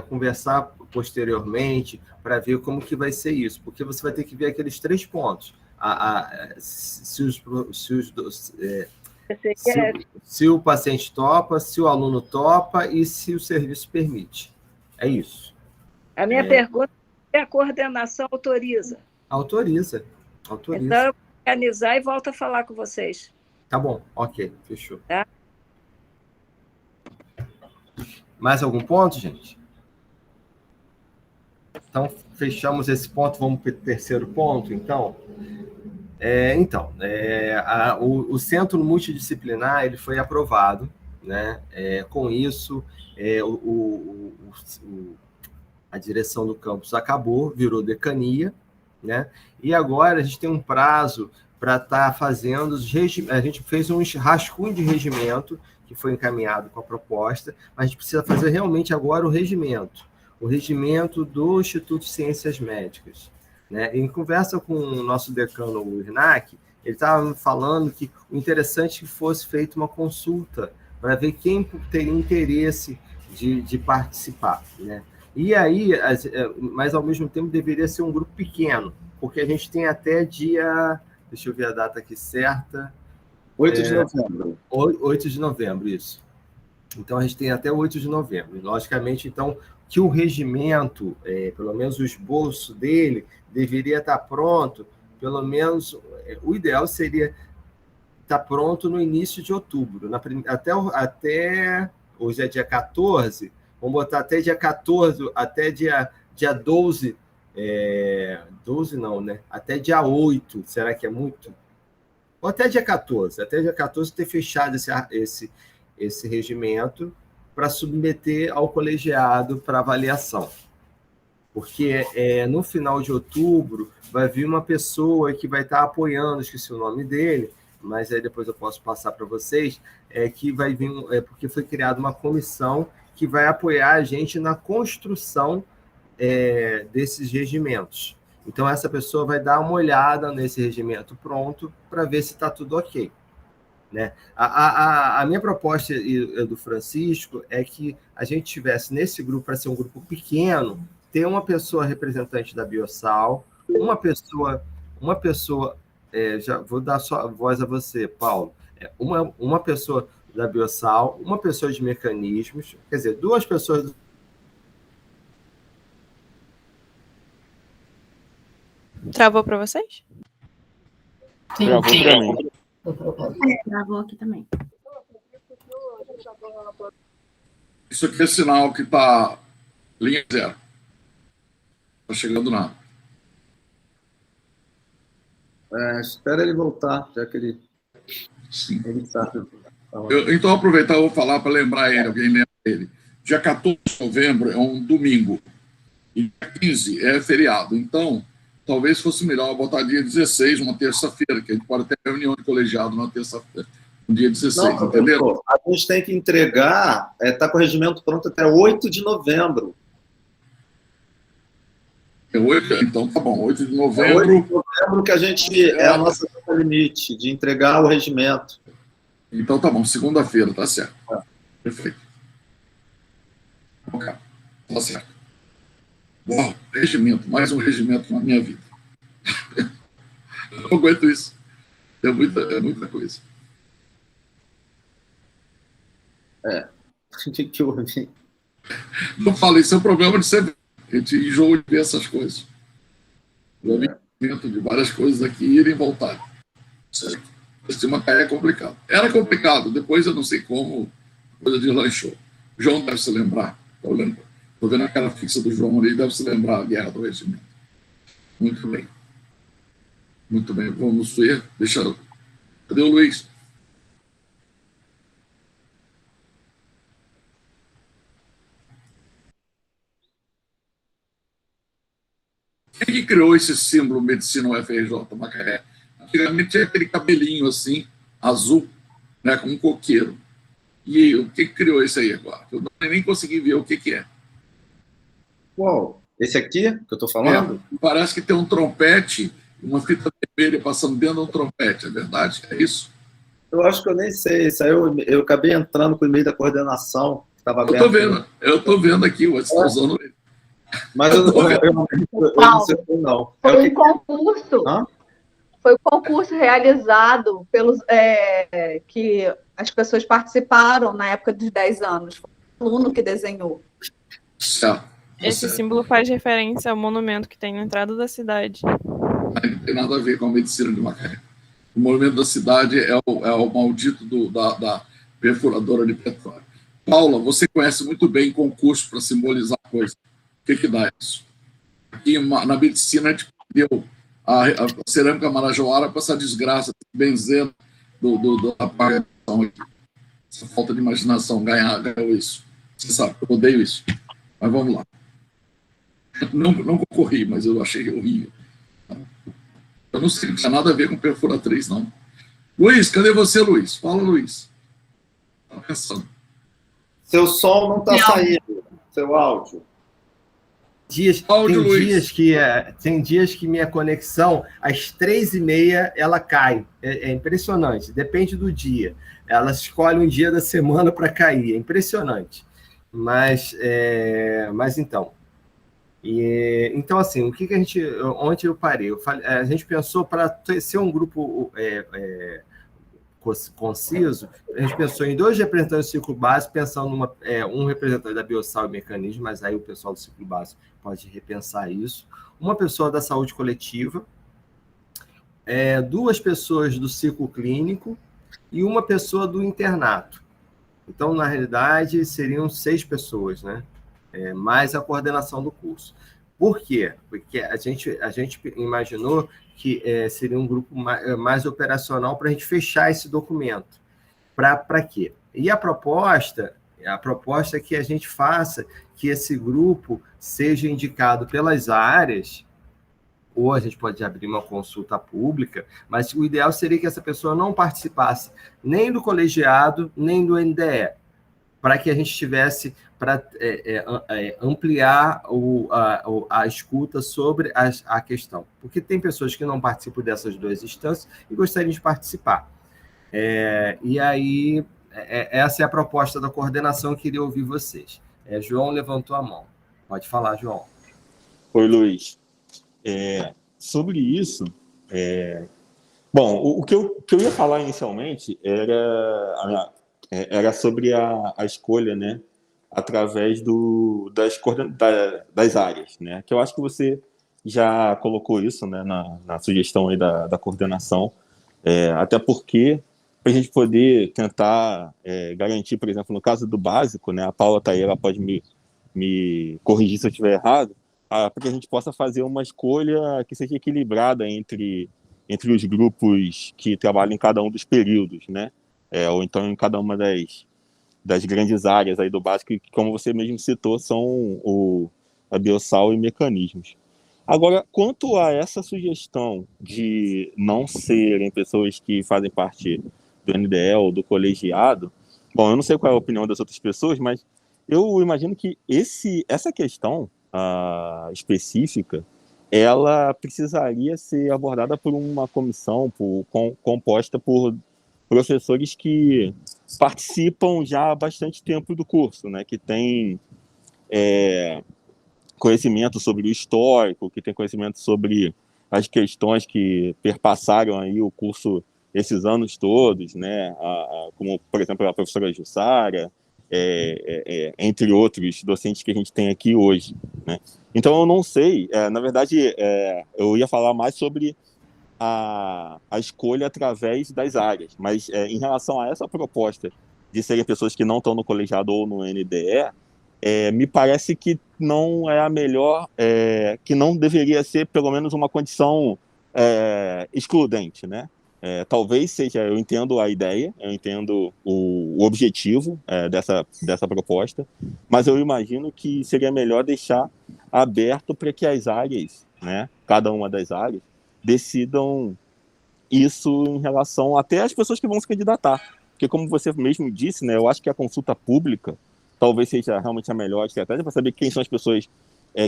conversar posteriormente para ver como que vai ser isso, porque você vai ter que ver aqueles 3 pontos. Se o paciente topa, se o aluno topa e se o serviço permite. É isso. A minha pergunta é: a coordenação autoriza? Autoriza. Então, eu vou organizar e volto a falar com vocês. Tá bom, ok, fechou. Tá? Mais algum ponto, gente? Então, fechamos esse ponto, vamos para o terceiro ponto, então. O Centro Multidisciplinar ele foi aprovado, né? Com isso, a direção do campus acabou, virou decania, né? E agora a gente tem um prazo para estar fazendo... A gente fez um rascunho de regimento, que foi encaminhado com a proposta, mas a gente precisa fazer realmente agora o regimento do Instituto de Ciências Médicas. Né? Em conversa com o nosso decano, o Irnac, ele estava falando que o interessante é que fosse feita uma consulta para ver quem teria interesse de participar. Né? E aí, mas ao mesmo tempo deveria ser um grupo pequeno, porque a gente tem até dia... Deixa eu ver a data aqui certa. 8 de novembro. 8 de novembro, isso. Então, a gente tem até 8 de novembro. Logicamente, então, que o regimento, pelo menos o esboço dele, deveria estar pronto, pelo menos, o ideal seria estar pronto no início de outubro. Até hoje é dia 14, vamos botar até dia 14, até dia 12, 12 não, né? Até dia 8, será que é muito? Ou até dia 14 ter fechado esse regimento para submeter ao colegiado para avaliação. Porque no final de outubro vai vir uma pessoa que vai estar apoiando, esqueci o nome dele, mas aí depois eu posso passar para vocês, que vai vir, porque foi criada uma comissão que vai apoiar a gente na construção desses regimentos. Então, essa pessoa vai dar uma olhada nesse regimento pronto para ver se está tudo ok. Né? A minha proposta e do Francisco é que a gente tivesse nesse grupo, para ser um grupo pequeno, ter uma pessoa representante da Biosal, uma pessoa já vou dar só voz a você, Paulo, uma pessoa da Biosal, uma pessoa de mecanismos, quer dizer, 2 pessoas... Travou para vocês? Sim. Travou para mim. Travou aqui também. Isso aqui é sinal que está linha zero. Está chegando nada. Espera ele voltar, já que ele sabe. Então, aproveitar, eu vou falar para lembrar ele, alguém lembra ele. Dia 14 de novembro é um domingo. E dia 15 é feriado. Então, talvez fosse melhor botar dia 16, uma terça-feira, que a gente pode ter reunião de colegiado na terça-feira, no dia 16, não, entendeu? A gente tem que entregar, está com o regimento pronto até 8 de novembro. Então, tá bom, 8 de novembro... 8 de novembro que a gente é a nossa data limite de entregar o regimento. Então, tá bom, segunda-feira, tá certo. Perfeito. Ok, tá certo. Uau, regimento, mais um regimento na minha vida. Eu não aguento isso. É muita coisa. Que ouvi. Não falo, isso é um problema de ser. A gente enjoa de ver essas coisas. O alinhamento de várias coisas aqui irem e voltarem. Esse Macaé é complicado. Era complicado, depois eu não sei como, a coisa deslanchou. O João deve se lembrar. Estou vendo a cara fixa do João ali, deve se lembrar a guerra do regimento. Muito bem. Muito bem, vamos ver. Cadê o Luiz? Quem que criou esse símbolo Medicina UFRJ, Macaé? Antigamente tinha aquele cabelinho assim, azul, né, como um coqueiro. E o que criou isso aí agora? Eu nem consegui ver o que é. Uau, esse aqui que eu estou falando? Parece que tem um trompete, uma fita vermelha passando dentro de um trompete, é verdade? É isso? Eu acho que eu nem sei. Isso aí eu acabei entrando com o e-mail da coordenação. Que estava aberto. Eu estou vendo aqui, você está usando ele. Mas eu não sei não. Foi um concurso. Foi um concurso realizado pelos que as pessoas participaram na época dos 10 anos. Foi um aluno que desenhou. Certo. Esse símbolo faz referência ao monumento que tem na entrada da cidade. Não tem nada a ver com a medicina de Macaé. O monumento da cidade é o maldito da perfuradora de petróleo. Paula, você conhece muito bem concurso para simbolizar coisa. O que dá isso? Aqui na medicina, a gente deu a cerâmica marajoara para essa desgraça, benzendo da apagação. Essa falta de imaginação ganhou isso. Você sabe, eu odeio isso. Mas vamos lá. Não concorri, mas eu achei horrível. Eu não sei, não tinha nada a ver com perfuratriz, não. Luiz, cadê você, Luiz? Fala, Luiz. Tá pensando. Seu som não está saindo, seu áudio. Tem dias que minha conexão, às 3h30, ela cai. É impressionante, depende do dia. Ela escolhe um dia da semana para cair, é impressionante. Mas então... então, assim, o que a gente... Ontem eu parei, a gente pensou para ser um grupo conciso, a gente pensou em 2 representantes do ciclo básico, pensando um representante da Biosal e Mecanismo, mas aí o pessoal do ciclo básico pode repensar isso, uma pessoa da saúde coletiva, 2 pessoas do ciclo clínico e uma pessoa do internato. Então, na realidade, seriam 6 pessoas, né? Mais a coordenação do curso. Por quê? Porque a gente imaginou que seria um grupo mais operacional para a gente fechar esse documento. Para quê? E a proposta é que a gente faça que esse grupo seja indicado pelas áreas, ou a gente pode abrir uma consulta pública, mas o ideal seria que essa pessoa não participasse nem do colegiado, nem do NDE, para que a gente tivesse para ampliar a escuta sobre a questão. Porque tem pessoas que não participam dessas 2 instâncias e gostariam de participar. E aí, essa é a proposta da coordenação, eu queria ouvir vocês. João levantou a mão. Pode falar, João. Oi, Luiz. Sobre isso, bom, o que eu ia falar inicialmente era sobre a escolha, né, através das áreas, né, que eu acho que você já colocou isso, né, na sugestão aí da coordenação, até porque para a gente poder tentar garantir, por exemplo, no caso do básico, né, a Paula tá aí, ela pode me corrigir se eu estiver errado, para que a gente possa fazer uma escolha que seja equilibrada entre os grupos que trabalham em cada um dos períodos, né, ou então em cada uma das grandes áreas aí do básico, que, como você mesmo citou, são a Biosal e Mecanismos. Agora, quanto a essa sugestão de não serem pessoas que fazem parte do NDE ou do colegiado, bom, eu não sei qual é a opinião das outras pessoas, mas eu imagino que essa questão específica, ela precisaria ser abordada por uma comissão composta por professores que participam já há bastante tempo do curso, né, que têm conhecimento sobre o histórico, que tem conhecimento sobre as questões que perpassaram aí o curso esses anos todos, né, como, por exemplo, a professora Jussara, entre outros docentes que a gente tem aqui hoje, né. Então, eu não sei, na verdade, eu ia falar mais sobre a escolha através das áreas, mas em relação a essa proposta de serem pessoas que não estão no colegiado ou no NDE, me parece que não é a melhor, que não deveria ser pelo menos uma condição excludente, né? Talvez seja, eu entendo a ideia, eu entendo o objetivo dessa proposta, mas eu imagino que seria melhor deixar aberto para que as áreas, né, cada uma das áreas, decidam isso em relação até às pessoas que vão se candidatar. Porque, como você mesmo disse, né, eu acho que a consulta pública talvez seja realmente a melhor estratégia para saber quem são as pessoas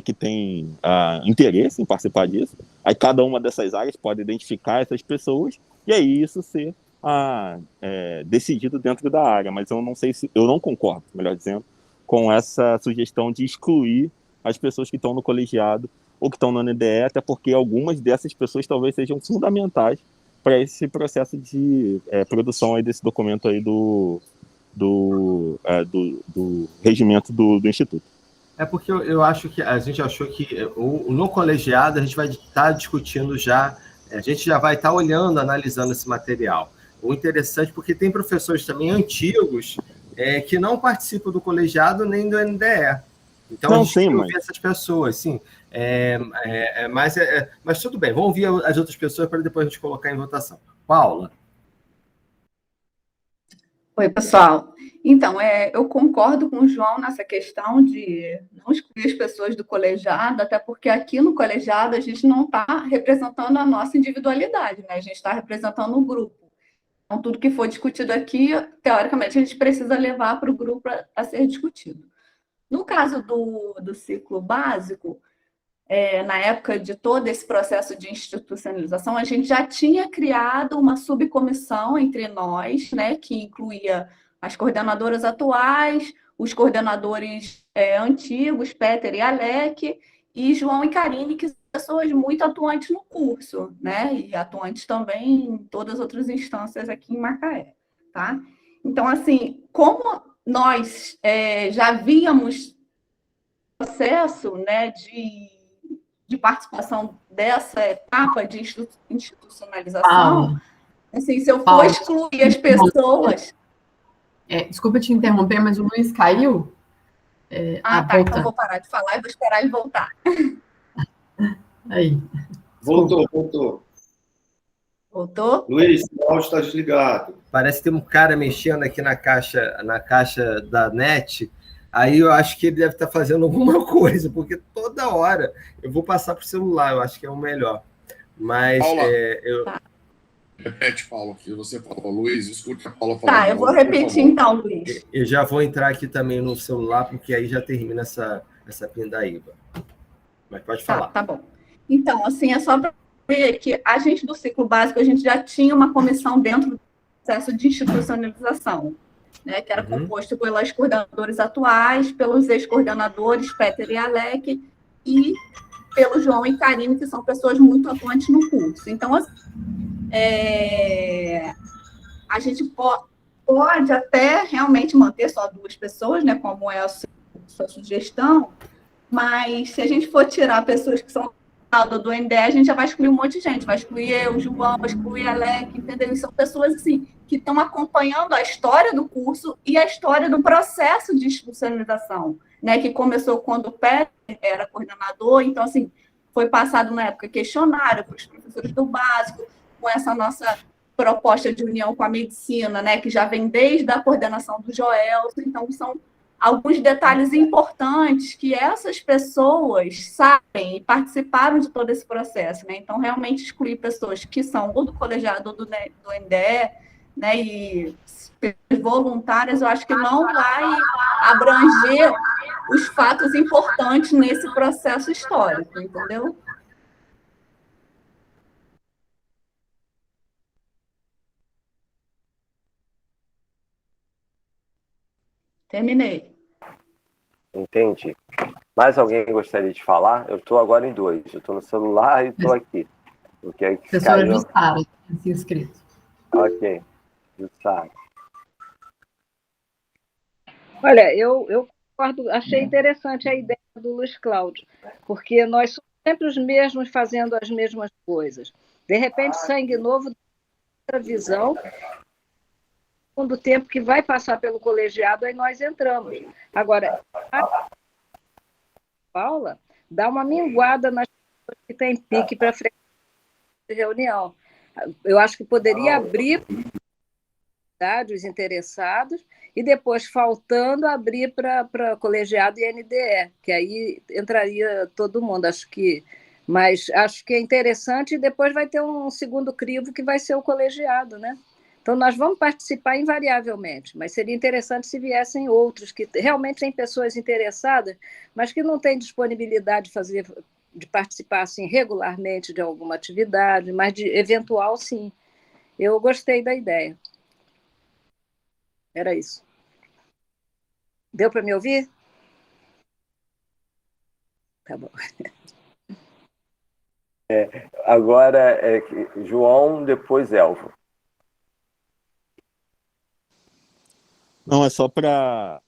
que têm interesse em participar disso. Aí cada uma dessas áreas pode identificar essas pessoas e aí isso ser decidido dentro da área. Mas eu não sei se... Eu não concordo, melhor dizendo, com essa sugestão de excluir as pessoas que estão no colegiado ou que estão no NDE, até porque algumas dessas pessoas talvez sejam fundamentais para esse processo de produção aí desse documento aí do regimento do Instituto. Porque eu acho que a gente achou que no colegiado a gente vai estar discutindo já, a gente já vai estar olhando, analisando esse material. O interessante, porque tem professores também antigos que não participam do colegiado nem do NDE. Então, Não, a gente sim, tem que mas... ouvir essas pessoas, sim. Mas tudo bem, vamos ouvir as outras pessoas para depois a gente colocar em votação. Paula. Oi, pessoal. Então, eu concordo com o João nessa questão de não excluir as pessoas do colegiado, até porque aqui no colegiado a gente não está representando a nossa individualidade, né? A gente está representando o grupo. Então, tudo que for discutido aqui, teoricamente, a gente precisa levar para o grupo a ser discutido. No caso do ciclo básico, na época de todo esse processo de institucionalização, a gente já tinha criado uma subcomissão entre nós, né, que incluía as coordenadoras atuais, os coordenadores antigos, Peter e Alec, e João e Karine, que são pessoas muito atuantes no curso, né, e atuantes também em todas as outras instâncias aqui em Macaé, tá? Então, assim, como nós já víamos processo, né, de participação dessa etapa de institucionalização, assim, se eu for excluir as pessoas... Desculpa te interromper, mas o Luiz caiu? Tá, então eu vou parar de falar e vou esperar ele voltar. Aí. Voltou. Voltou? Luiz, o áudio está desligado. Parece que tem um cara mexendo aqui na caixa da NET. Aí eu acho que ele deve estar fazendo alguma coisa, porque toda hora eu vou passar para o celular, eu acho que é o melhor. Mas Paula, Tá. repete, Paulo, o que você falou. Luiz, escute a Paula falar. Tá, eu vou repetir então, Luiz. Eu já vou entrar aqui também no celular, porque aí já termina essa pindaíba. Mas pode falar. Tá bom. Então, assim, é só para ver que a gente do ciclo básico, a gente já tinha uma comissão dentro do processo de institucionalização, né, que era composto pelas coordenadoras atuais, pelos ex-coordenadores, Peter e Alec, e pelo João e Karine, que são pessoas muito atuantes no curso. Então, assim, a gente pode até realmente manter só 2 pessoas, né, como é a sua sugestão, mas se a gente for tirar pessoas que são do NDE, a gente já vai excluir um monte de gente, vai excluir eu, o João, vai excluir a Alec, entendeu? E são pessoas, assim, que estão acompanhando a história do curso e a história do processo de institucionalização, né, que começou quando o Peter era coordenador, então, assim, foi passado na época questionário para os professores do básico, com essa nossa proposta de união com a medicina, né, que já vem desde a coordenação do Joel, então são alguns detalhes importantes que essas pessoas sabem e participaram de todo esse processo, né? Então, realmente excluir pessoas que são ou do colegiado ou do NDE, né, e voluntárias, eu acho que não vai abranger os fatos importantes nesse processo histórico, entendeu? Terminei. Entendi. Mais alguém gostaria de falar? Eu estou agora em 2. Eu estou no celular e estou aqui. Porque aí Professora Jussara, se inscrito. Ok. Jussara. Olha, eu concordo, achei interessante a ideia do Luiz Cláudio, porque nós somos sempre os mesmos fazendo as mesmas coisas. De repente, sangue novo, outra visão, do tempo que vai passar pelo colegiado, aí nós entramos. Agora, a Paula dá uma minguada nas pessoas que têm pique para frequentar de reunião. Eu acho que poderia abrir os interessados e depois, faltando, abrir para colegiado e NDE, que aí entraria todo mundo. Mas acho que é interessante, e depois vai ter um segundo crivo que vai ser o colegiado, né? Então, nós vamos participar invariavelmente, mas seria interessante se viessem outros, que realmente têm pessoas interessadas, mas que não têm disponibilidade de participar assim, regularmente de alguma atividade, mas de eventual, sim. Eu gostei da ideia. Era isso. Deu para me ouvir? Tá bom. Agora, João, depois Elva. Não, é só para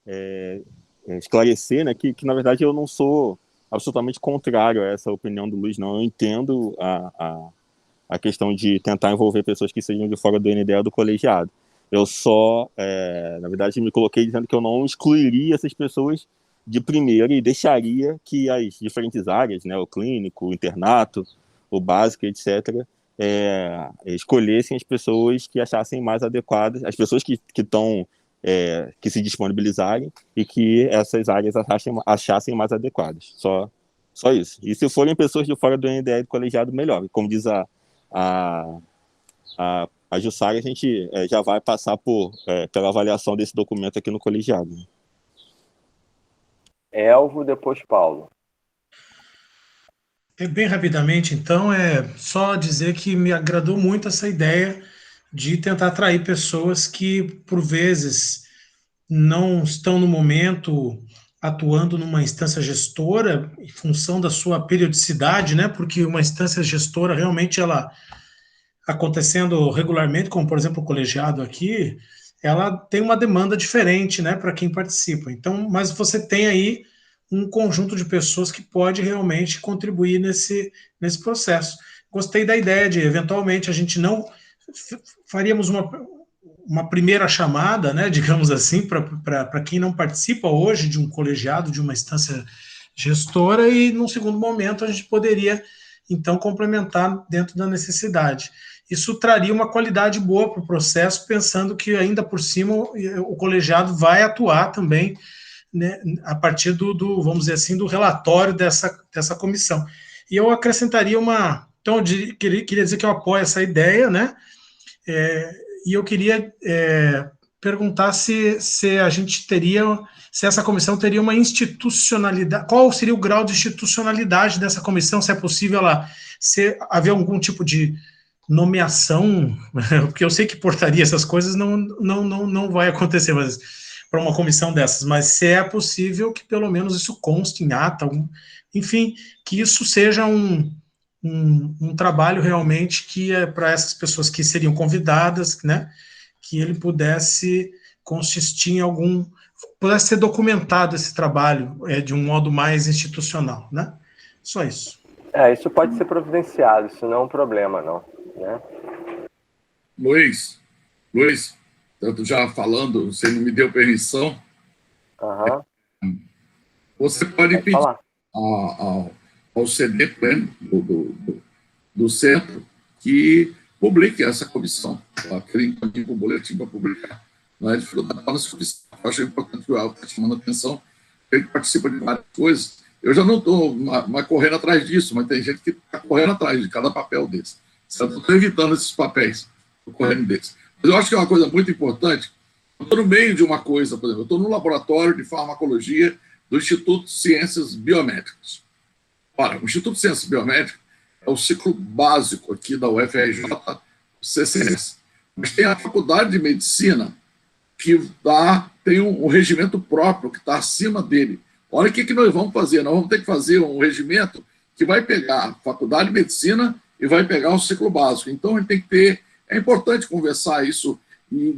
esclarecer, né, que, na verdade, eu não sou absolutamente contrário a essa opinião do Luiz, não. Eu entendo a questão de tentar envolver pessoas que sejam de fora do NDE ou do colegiado. Eu só, na verdade, me coloquei dizendo que eu não excluiria essas pessoas de primeira e deixaria que as diferentes áreas, né, o clínico, o internato, o básico, etc., escolhessem as pessoas que achassem mais adequadas, as pessoas que se disponibilizarem e que essas áreas achassem mais adequadas. Só isso. E se forem pessoas de fora do NDE do colegiado, melhor. Como diz a Jussara, a gente já vai passar pela avaliação desse documento aqui no colegiado. Elvo, depois Paulo. Bem rapidamente, então, só dizer que me agradou muito essa ideia de tentar atrair pessoas que, por vezes, não estão no momento atuando numa instância gestora, em função da sua periodicidade, né? Porque uma instância gestora, realmente, ela acontecendo regularmente, como, por exemplo, o colegiado aqui, ela tem uma demanda diferente, né, para quem participa. Então, mas você tem aí um conjunto de pessoas que pode realmente contribuir nesse processo. Gostei da ideia de, eventualmente, a gente não faríamos uma primeira chamada, né, digamos assim, para quem não participa hoje de um colegiado, de uma instância gestora, e, num segundo momento, a gente poderia, então, complementar dentro da necessidade. Isso traria uma qualidade boa para o processo, pensando que, ainda por cima, o colegiado vai atuar também, né, a partir vamos dizer assim, do relatório dessa comissão. E eu acrescentaria então, eu queria dizer que eu apoio essa ideia, né, e eu queria perguntar se a gente se essa comissão teria uma institucionalidade, qual seria o grau de institucionalidade dessa comissão, se é possível haver algum tipo de nomeação, porque eu sei que portaria, essas coisas não vai acontecer, mas para uma comissão dessas, mas se é possível que pelo menos isso conste em ata, enfim, que isso seja um trabalho realmente que para essas pessoas que seriam convidadas, né, que ele pudesse consistir em pudesse ser documentado esse trabalho de um modo mais institucional, né? Só isso. Isso pode ser providenciado, isso não é um problema, não. Né? Luiz, tanto já falando, você não me deu permissão, você pode pedir ao CD pleno do centro que publique essa comissão, aquele encaminho o boletim para publicar. Não é dificuldade para a comissão. Eu acho importante que o Elvo está chamando a atenção, ele participa de várias coisas. Eu já não estou mais correndo atrás disso, mas tem gente que está correndo atrás de cada papel desse. Eu estou evitando esses papéis, correndo desses. Mas eu acho que é uma coisa muito importante. Eu estou no meio de uma coisa, por exemplo, eu estou no laboratório de farmacologia do Instituto de Ciências Biomédicas. Ora, o Instituto de Ciências Biomédicas é o ciclo básico aqui da UFRJ, CCS. Mas tem a Faculdade de Medicina que tem um regimento próprio que está acima dele. Olha o que nós vamos fazer. Nós vamos ter que fazer um regimento que vai pegar a Faculdade de Medicina e vai pegar o ciclo básico. Então, a gente tem que ter... É importante conversar isso e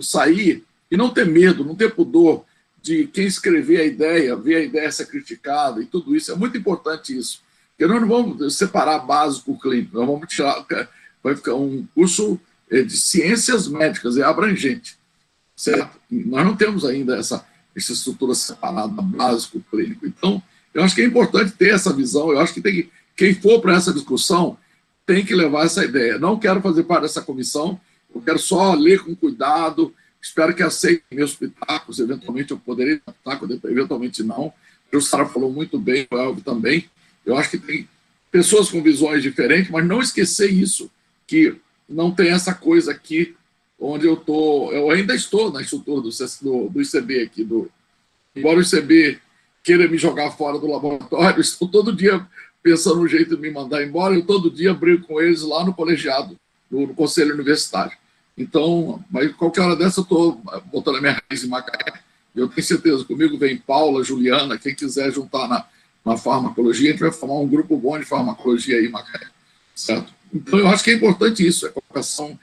sair e não ter medo, não ter pudor de quem escrever a ideia, ver a ideia ser criticada e tudo isso. É muito importante isso. Porque nós não vamos separar básico clínico, nós vamos tirar... Vai ficar um curso de ciências médicas, é abrangente. Certo? Nós não temos ainda essa estrutura separada, básico clínico. Então, eu acho que é importante ter essa visão. Eu acho que quem for para essa discussão tem que levar essa ideia. Não quero fazer parte dessa comissão, eu quero só ler com cuidado, espero que aceitem meus pitacos, eventualmente eu poderei dar pitaco, eventualmente não. A Jussara falou muito bem, o Elvio também. Eu acho que tem pessoas com visões diferentes, mas não esquecer isso, que não tem essa coisa aqui onde eu ainda estou na estrutura do ICB aqui, embora o ICB queira me jogar fora do laboratório, estou todo dia pensando um jeito de me mandar embora, eu todo dia brigo com eles lá no colegiado, no conselho universitário. Então, mas qualquer hora dessa eu estou botando a minha raiz em Macaé. Eu tenho certeza, comigo vem Paula, Juliana, quem quiser juntar na farmacologia, a gente vai formar um grupo bom de farmacologia aí em Macaé. Certo? Então, eu acho que é importante isso, a colocação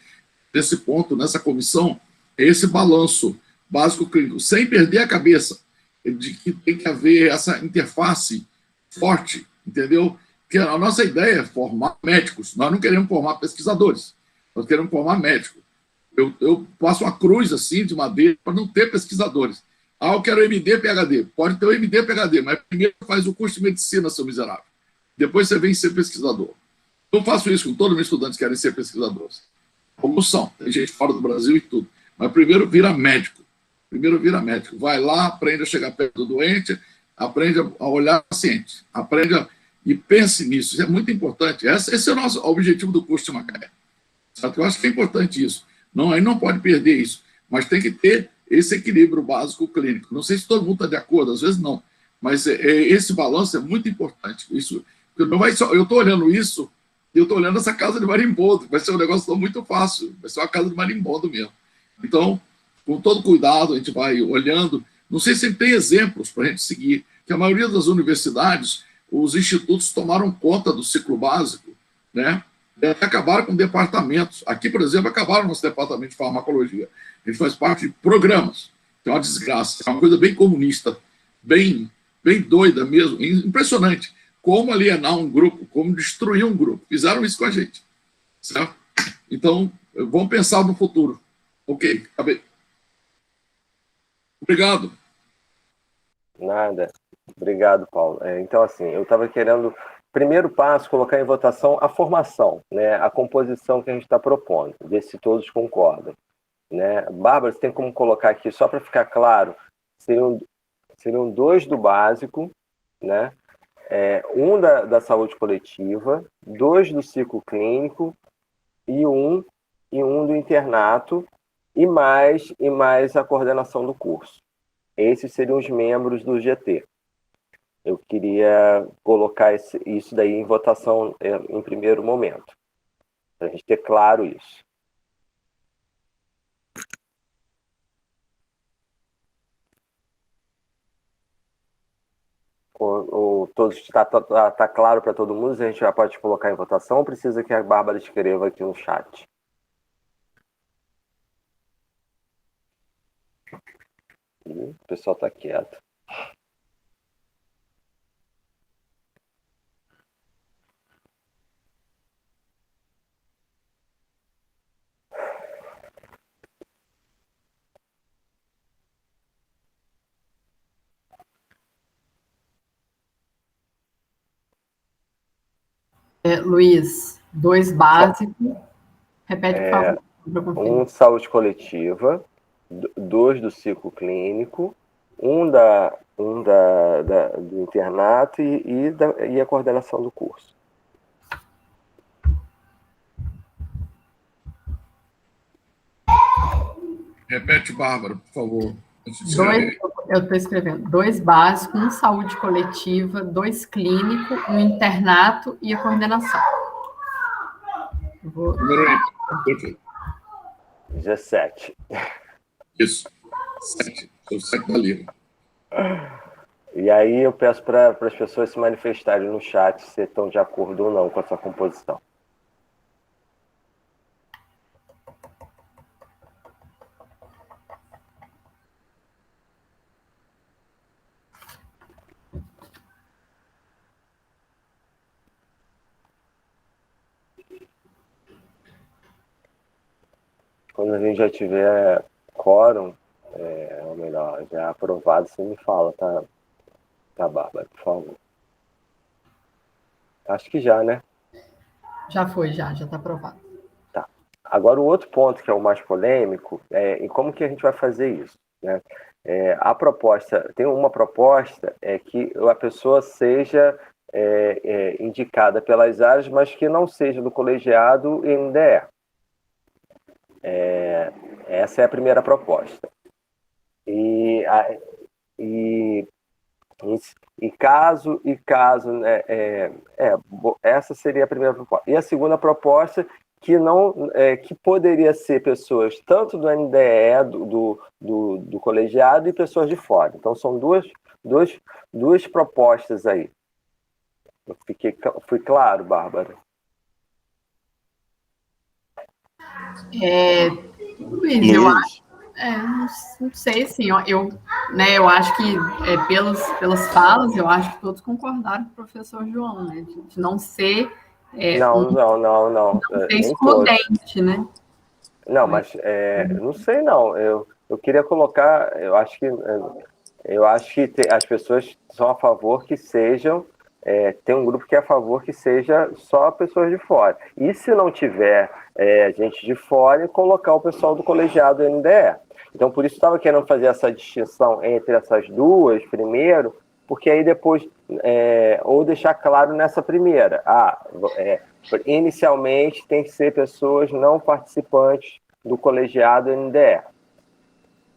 desse ponto, nessa comissão, é esse balanço básico clínico, sem perder a cabeça de que tem que haver essa interface forte, entendeu? Porque a nossa ideia é formar médicos, nós não queremos formar pesquisadores, nós queremos formar médicos. Eu passo uma cruz assim de madeira para não ter pesquisadores. Eu quero MD, PhD. Pode ter o MD, PhD, mas primeiro faz o curso de medicina, seu miserável. Depois você vem ser pesquisador. Eu faço isso com todos os meus estudantes que querem ser pesquisadores. Alguns são, tem gente fora do Brasil e tudo. Mas primeiro vira médico. Vai lá, aprende a chegar perto do doente, aprende a olhar o paciente, e pense nisso. Isso é muito importante. Esse é o nosso objetivo do curso de Macaé. Eu acho que é importante isso. Aí não pode perder isso. Mas tem que ter esse equilíbrio básico clínico. Não sei se todo mundo está de acordo, às vezes não. Mas esse balanço é muito importante. Eu estou olhando isso, e eu estou olhando essa casa de marimbondo. Vai ser um negócio muito fácil. Vai ser uma casa de marimbondo mesmo. Então, com todo cuidado, a gente vai olhando. Não sei se tem exemplos para a gente seguir, que a maioria das universidades, os institutos tomaram conta do ciclo básico, né? E acabaram com departamentos. Aqui, por exemplo, acabaram nosso departamento de farmacologia. A gente faz parte de programas, que é uma desgraça, é uma coisa bem comunista, bem doida mesmo, impressionante. Como alienar um grupo, como destruir um grupo. Fizeram isso com a gente, certo? Então, vamos pensar no futuro. Ok, acabei. Obrigado. Nada. Obrigado, Paulo. Então, assim, eu estava querendo, primeiro passo, colocar em votação a formação, né, a composição que a gente está propondo, ver se todos concordam. Né? Bárbara, você tem como colocar aqui, só para ficar claro, seriam 2 do básico, né? Um da saúde coletiva, 2 do ciclo clínico e um do internato, e mais a coordenação do curso. Esses seriam os membros do GT. Eu queria colocar isso daí em votação em primeiro momento, para a gente ter claro isso. Todos está claro para todo mundo? A gente já pode colocar em votação ou precisa que a Bárbara escreva aqui no chat? O pessoal está quieto. Luiz, 2 básicos. Repete, por favor. 1 saúde coletiva, 2 do ciclo clínico, 1 do internato e a coordenação do curso. Repete, Bárbara, por favor. Eu estou escrevendo 2 básicos, 1 saúde coletiva, 2 clínico, 1 internato e a coordenação. Número 17. Isso. 7. O 7 da livre. E aí eu peço para as pessoas se manifestarem no chat se estão de acordo ou não com essa composição. Quando a gente já tiver quórum, ou melhor, já aprovado, você me fala, tá, Bárbara, por favor. Acho que já, né? Já foi, já está aprovado. Tá. Agora, o outro ponto, que é o mais polêmico, e como que a gente vai fazer isso, né? A proposta, tem uma proposta, que a pessoa seja indicada pelas áreas, mas que não seja do colegiado e NDE. Essa é a primeira proposta. E caso, né, essa seria a primeira proposta. E a segunda proposta, que poderia ser pessoas tanto do NDE, do colegiado, e pessoas de fora. Então, são duas propostas aí. Fui claro, Bárbara? Luiz, eu acho, não sei, assim, eu acho que pelas falas, eu acho que todos concordaram com o professor João, né, de não ser não ser excludente, né? Não, mas não sei não. Eu queria colocar, eu acho que as pessoas são a favor que sejam, tem um grupo que é a favor que seja só pessoas de fora. E se não tiver gente de fora, colocar o pessoal do colegiado NDE. Então, por isso estava querendo fazer essa distinção entre essas duas primeiro, porque aí depois, ou deixar claro nessa primeira, inicialmente tem que ser pessoas não participantes do colegiado NDE.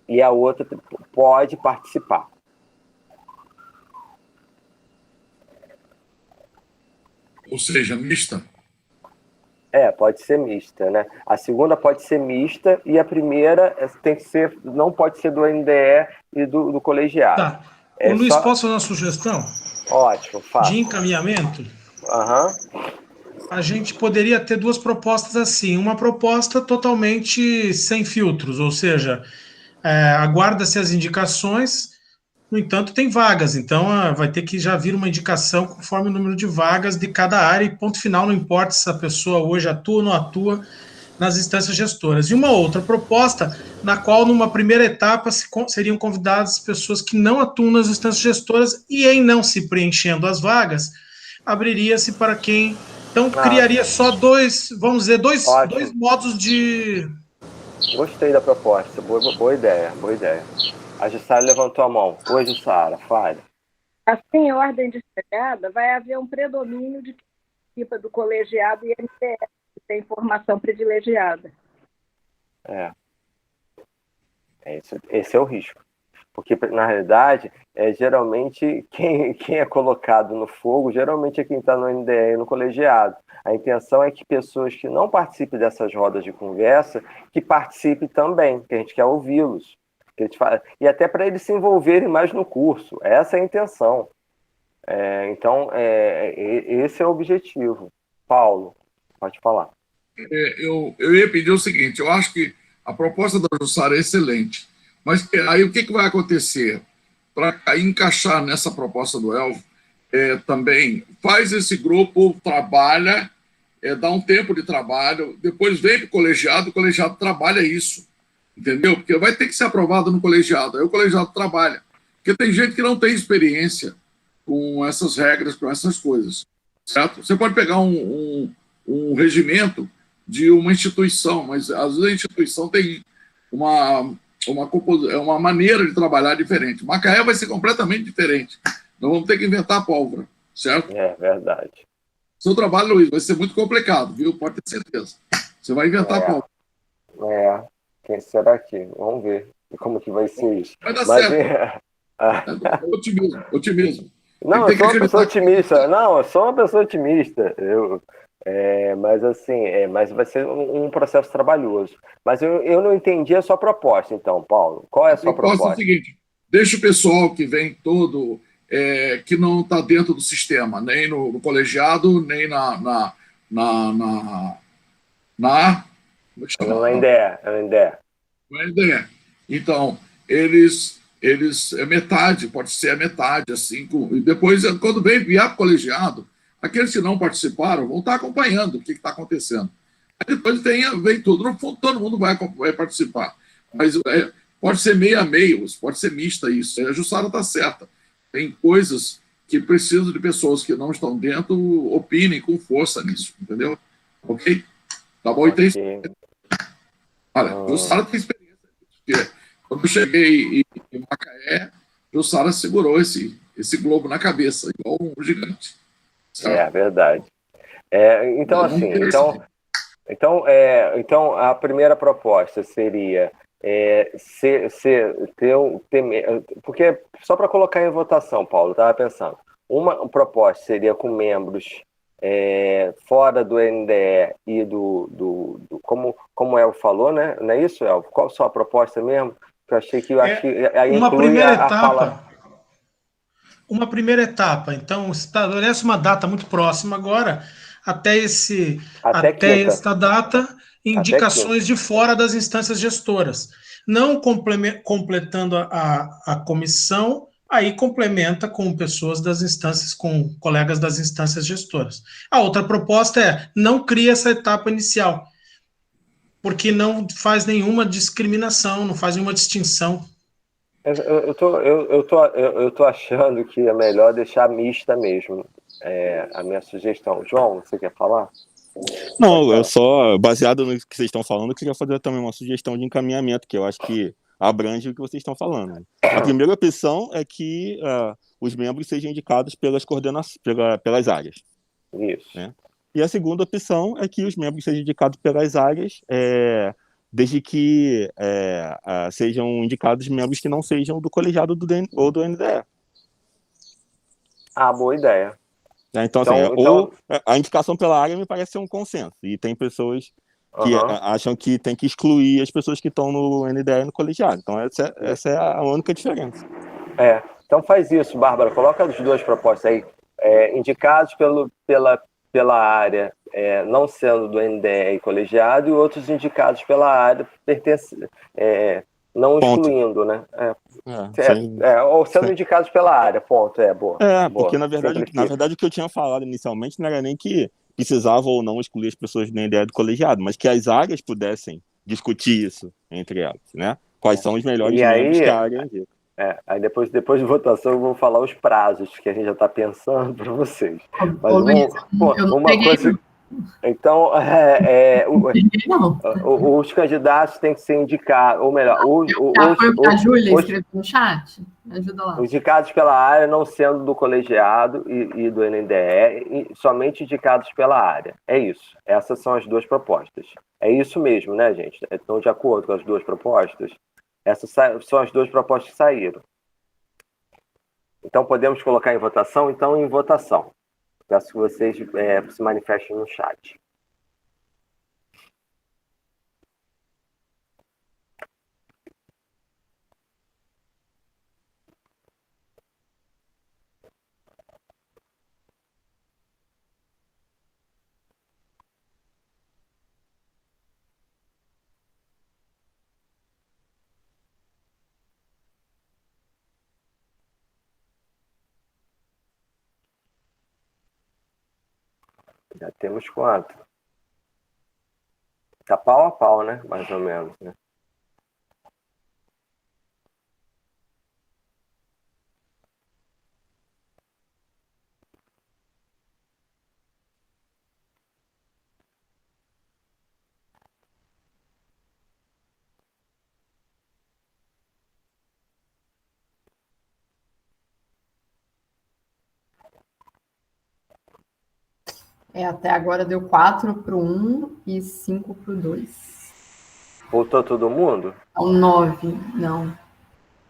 E a outra pode participar. Ou seja, mista? Pode ser mista, né? A segunda pode ser mista e a primeira tem que ser, não pode ser do NDE e do colegiado. Tá. Ô, Luiz, posso fazer uma sugestão? Ótimo, fala. De encaminhamento? Aham. A gente poderia ter duas propostas assim. Uma proposta totalmente sem filtros, ou seja, aguarda-se as indicações, no entanto, tem vagas, então vai ter que já vir uma indicação conforme o número de vagas de cada área e ponto final, não importa se a pessoa hoje atua ou não atua nas instâncias gestoras. E uma outra proposta, na qual, numa primeira etapa, seriam convidadas pessoas que não atuam nas instâncias gestoras e, em não se preenchendo as vagas, abriria-se para quem... Então, criaria só dois modos de... Gostei da proposta, boa ideia. A Jussara levantou a mão. Oi, Jussara, fale. Assim, em ordem de chegada, vai haver um predomínio de participa do colegiado e NDE, que tem formação privilegiada. Esse é o risco. Porque, na realidade, geralmente, quem é colocado no fogo, geralmente é quem está no NDE e no colegiado. A intenção é que pessoas que não participem dessas rodas de conversa, que participem também, que a gente quer ouvi-los. E até para eles se envolverem mais no curso. Essa é a intenção. Então, esse é o objetivo. Paulo, pode falar. Eu ia pedir o seguinte, eu acho que a proposta da Jussara é excelente, mas aí o que vai acontecer? Para encaixar nessa proposta do Elvio, também faz esse grupo, trabalha, dá um tempo de trabalho, depois vem para o colegiado trabalha isso, entendeu? Porque vai ter que ser aprovado no colegiado, aí o colegiado trabalha, porque tem gente que não tem experiência com essas regras, com essas coisas, certo? Você pode pegar um regimento de uma instituição, mas às vezes a instituição tem uma maneira de trabalhar diferente. Macaé vai ser completamente diferente. Nós vamos ter que inventar a pólvora, certo? É verdade. Seu trabalho, Luiz, vai ser muito complicado, viu? Pode ter certeza. Você vai inventar a pólvora. Quem será que? Vamos ver como que vai ser isso. Vai dar certo. Otimismo. Não, eu sou uma pessoa otimista. Não, eu sou uma pessoa otimista. Mas assim, mas vai ser um processo trabalhoso. Mas eu não entendi a sua proposta, então, Paulo. Qual é a sua proposta? É o seguinte: deixa o pessoal que vem todo, que não está dentro do sistema, nem no colegiado, nem na NDE. Então, eles metade, pode ser a metade, assim, e depois, quando vier para o colegiado, aqueles que não participaram vão estar acompanhando o que está acontecendo. Aí depois vem tudo, no fundo, todo mundo vai participar. Mas pode ser meio a meio, pode ser mista isso. A Jussara está certa. Tem coisas que precisam de pessoas que não estão dentro opinem com força nisso, entendeu? Ok? Tá bom? Okay. Olha, Jussara tem experiência. Porque quando eu cheguei em Macaé, Jussara segurou esse globo na cabeça, igual um gigante. É verdade. Então, assim, então a primeira proposta seria porque só para colocar em votação, Paulo, estava pensando, uma proposta seria com membros fora do NDE e como o Elvio falou, né? Não é isso, Elvio? Qual a sua proposta mesmo? Eu achei que aí uma inclui primeira a etapa. fala. Uma primeira etapa, então estabelece uma data muito próxima agora, até esta data, indicações de fora das instâncias gestoras. Não completando a comissão, aí complementa com pessoas das instâncias, com colegas das instâncias gestoras. A outra proposta não cria essa etapa inicial. porque não faz nenhuma discriminação, não faz nenhuma distinção. Eu tô achando que é melhor deixar mista mesmo, a minha sugestão. João, você quer falar? Não, eu só, baseado no que vocês estão falando, eu queria fazer também uma sugestão de encaminhamento, que eu acho que abrange o que vocês estão falando. A primeira opção é que os membros sejam indicados pelas áreas. Isso. Né? E a segunda opção é que os membros sejam indicados pelas áreas, desde que sejam indicados membros que não sejam do colegiado ou do NDE. Boa ideia. Então, ou a indicação pela área me parece ser um consenso, e tem pessoas que acham que tem que excluir as pessoas que estão no NDE e no colegiado. Então, essa é a única diferença. Então faz isso, Bárbara, coloca as duas propostas aí. Indicados pela área não sendo do NDE e colegiado, e outros indicados pela área não excluindo, né? Ou sendo indicados pela área, ponto. Boa. Porque na verdade o que eu tinha falado inicialmente não era nem que precisava ou não excluir as pessoas do NDE do colegiado, mas que as áreas pudessem discutir isso entre elas, né? Quais são os melhores membros que a área indica. Aí depois de votação eu vou falar os prazos que a gente já está pensando para vocês. Mas uma coisa. Então, os candidatos têm que ser indicados, ou melhor, a Júlia escreveu no chat? Me ajuda lá. Indicados pela área, não sendo do colegiado e do NDE, somente indicados pela área. É isso. Essas são as duas propostas. É isso mesmo, né, gente? Estão de acordo com as duas propostas? Essas são as duas propostas que saíram. Então, podemos colocar em votação? Então, em votação. Peço que vocês se manifestem no chat. Já temos 4. Tá pau a pau, né? Mais ou menos, né? Até agora deu 4 para o 1 e 5 para o 2. Voltou todo mundo? 9, não.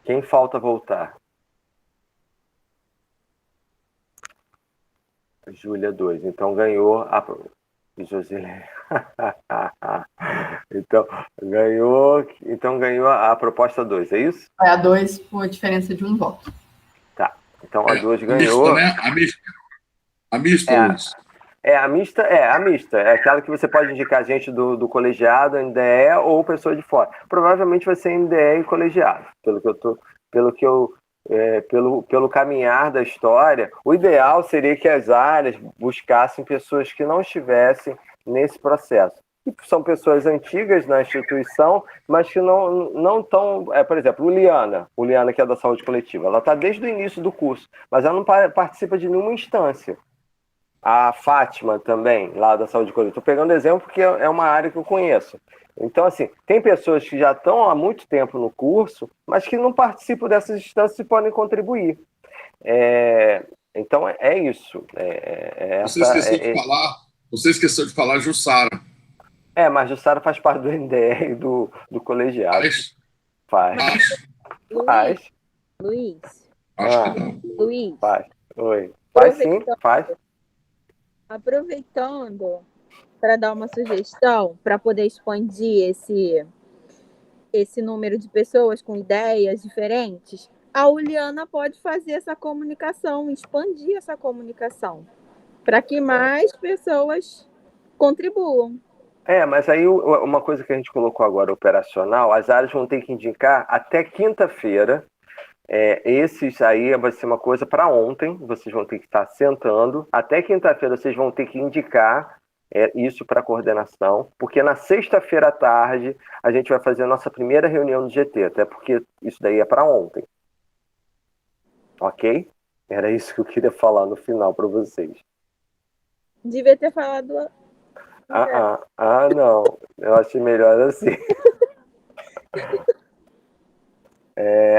Quem falta voltar? Júlia, 2. Então ganhou a... Josilene. Então ganhou a proposta 2, é isso? A 2 por diferença de um voto. Tá. Então a 2 ganhou. A mista, Luiz. A mista. É aquela que você pode indicar gente do colegiado, NDE ou pessoa de fora. Provavelmente vai ser NDE e colegiado, pelo caminhar da história. O ideal seria que as áreas buscassem pessoas que não estivessem nesse processo. E são pessoas antigas na instituição, mas que não estão... por exemplo, Uliana, que é da saúde coletiva, ela está desde o início do curso, mas ela não participa de nenhuma instância. A Fátima também, lá da saúde coletiva. Estou pegando exemplo porque é uma área que eu conheço. Então, assim, tem pessoas que já estão há muito tempo no curso, mas que não participam dessas instâncias e podem contribuir. Então, é isso. Você esqueceu de falar Jussara. Mas Jussara faz parte do NDE e do colegiado. Faz. Luiz. Acho que não. Luiz. Faz. Oi. Faz sim, faz. Aproveitando para dar uma sugestão, para poder expandir esse número de pessoas com ideias diferentes, a Uliana pode fazer essa comunicação, expandir essa comunicação, para que mais pessoas contribuam. Mas aí uma coisa que a gente colocou agora operacional, as áreas vão ter que indicar até quinta-feira. Esses aí vai ser uma coisa para ontem, vocês vão ter que estar sentando. Até quinta-feira vocês vão ter que indicar isso para a coordenação, porque na sexta-feira à tarde a gente vai fazer a nossa primeira reunião do GT, até porque isso daí é para ontem. Ok? Era isso que eu queria falar no final para vocês. Devia ter falado. Não. Eu achei melhor assim.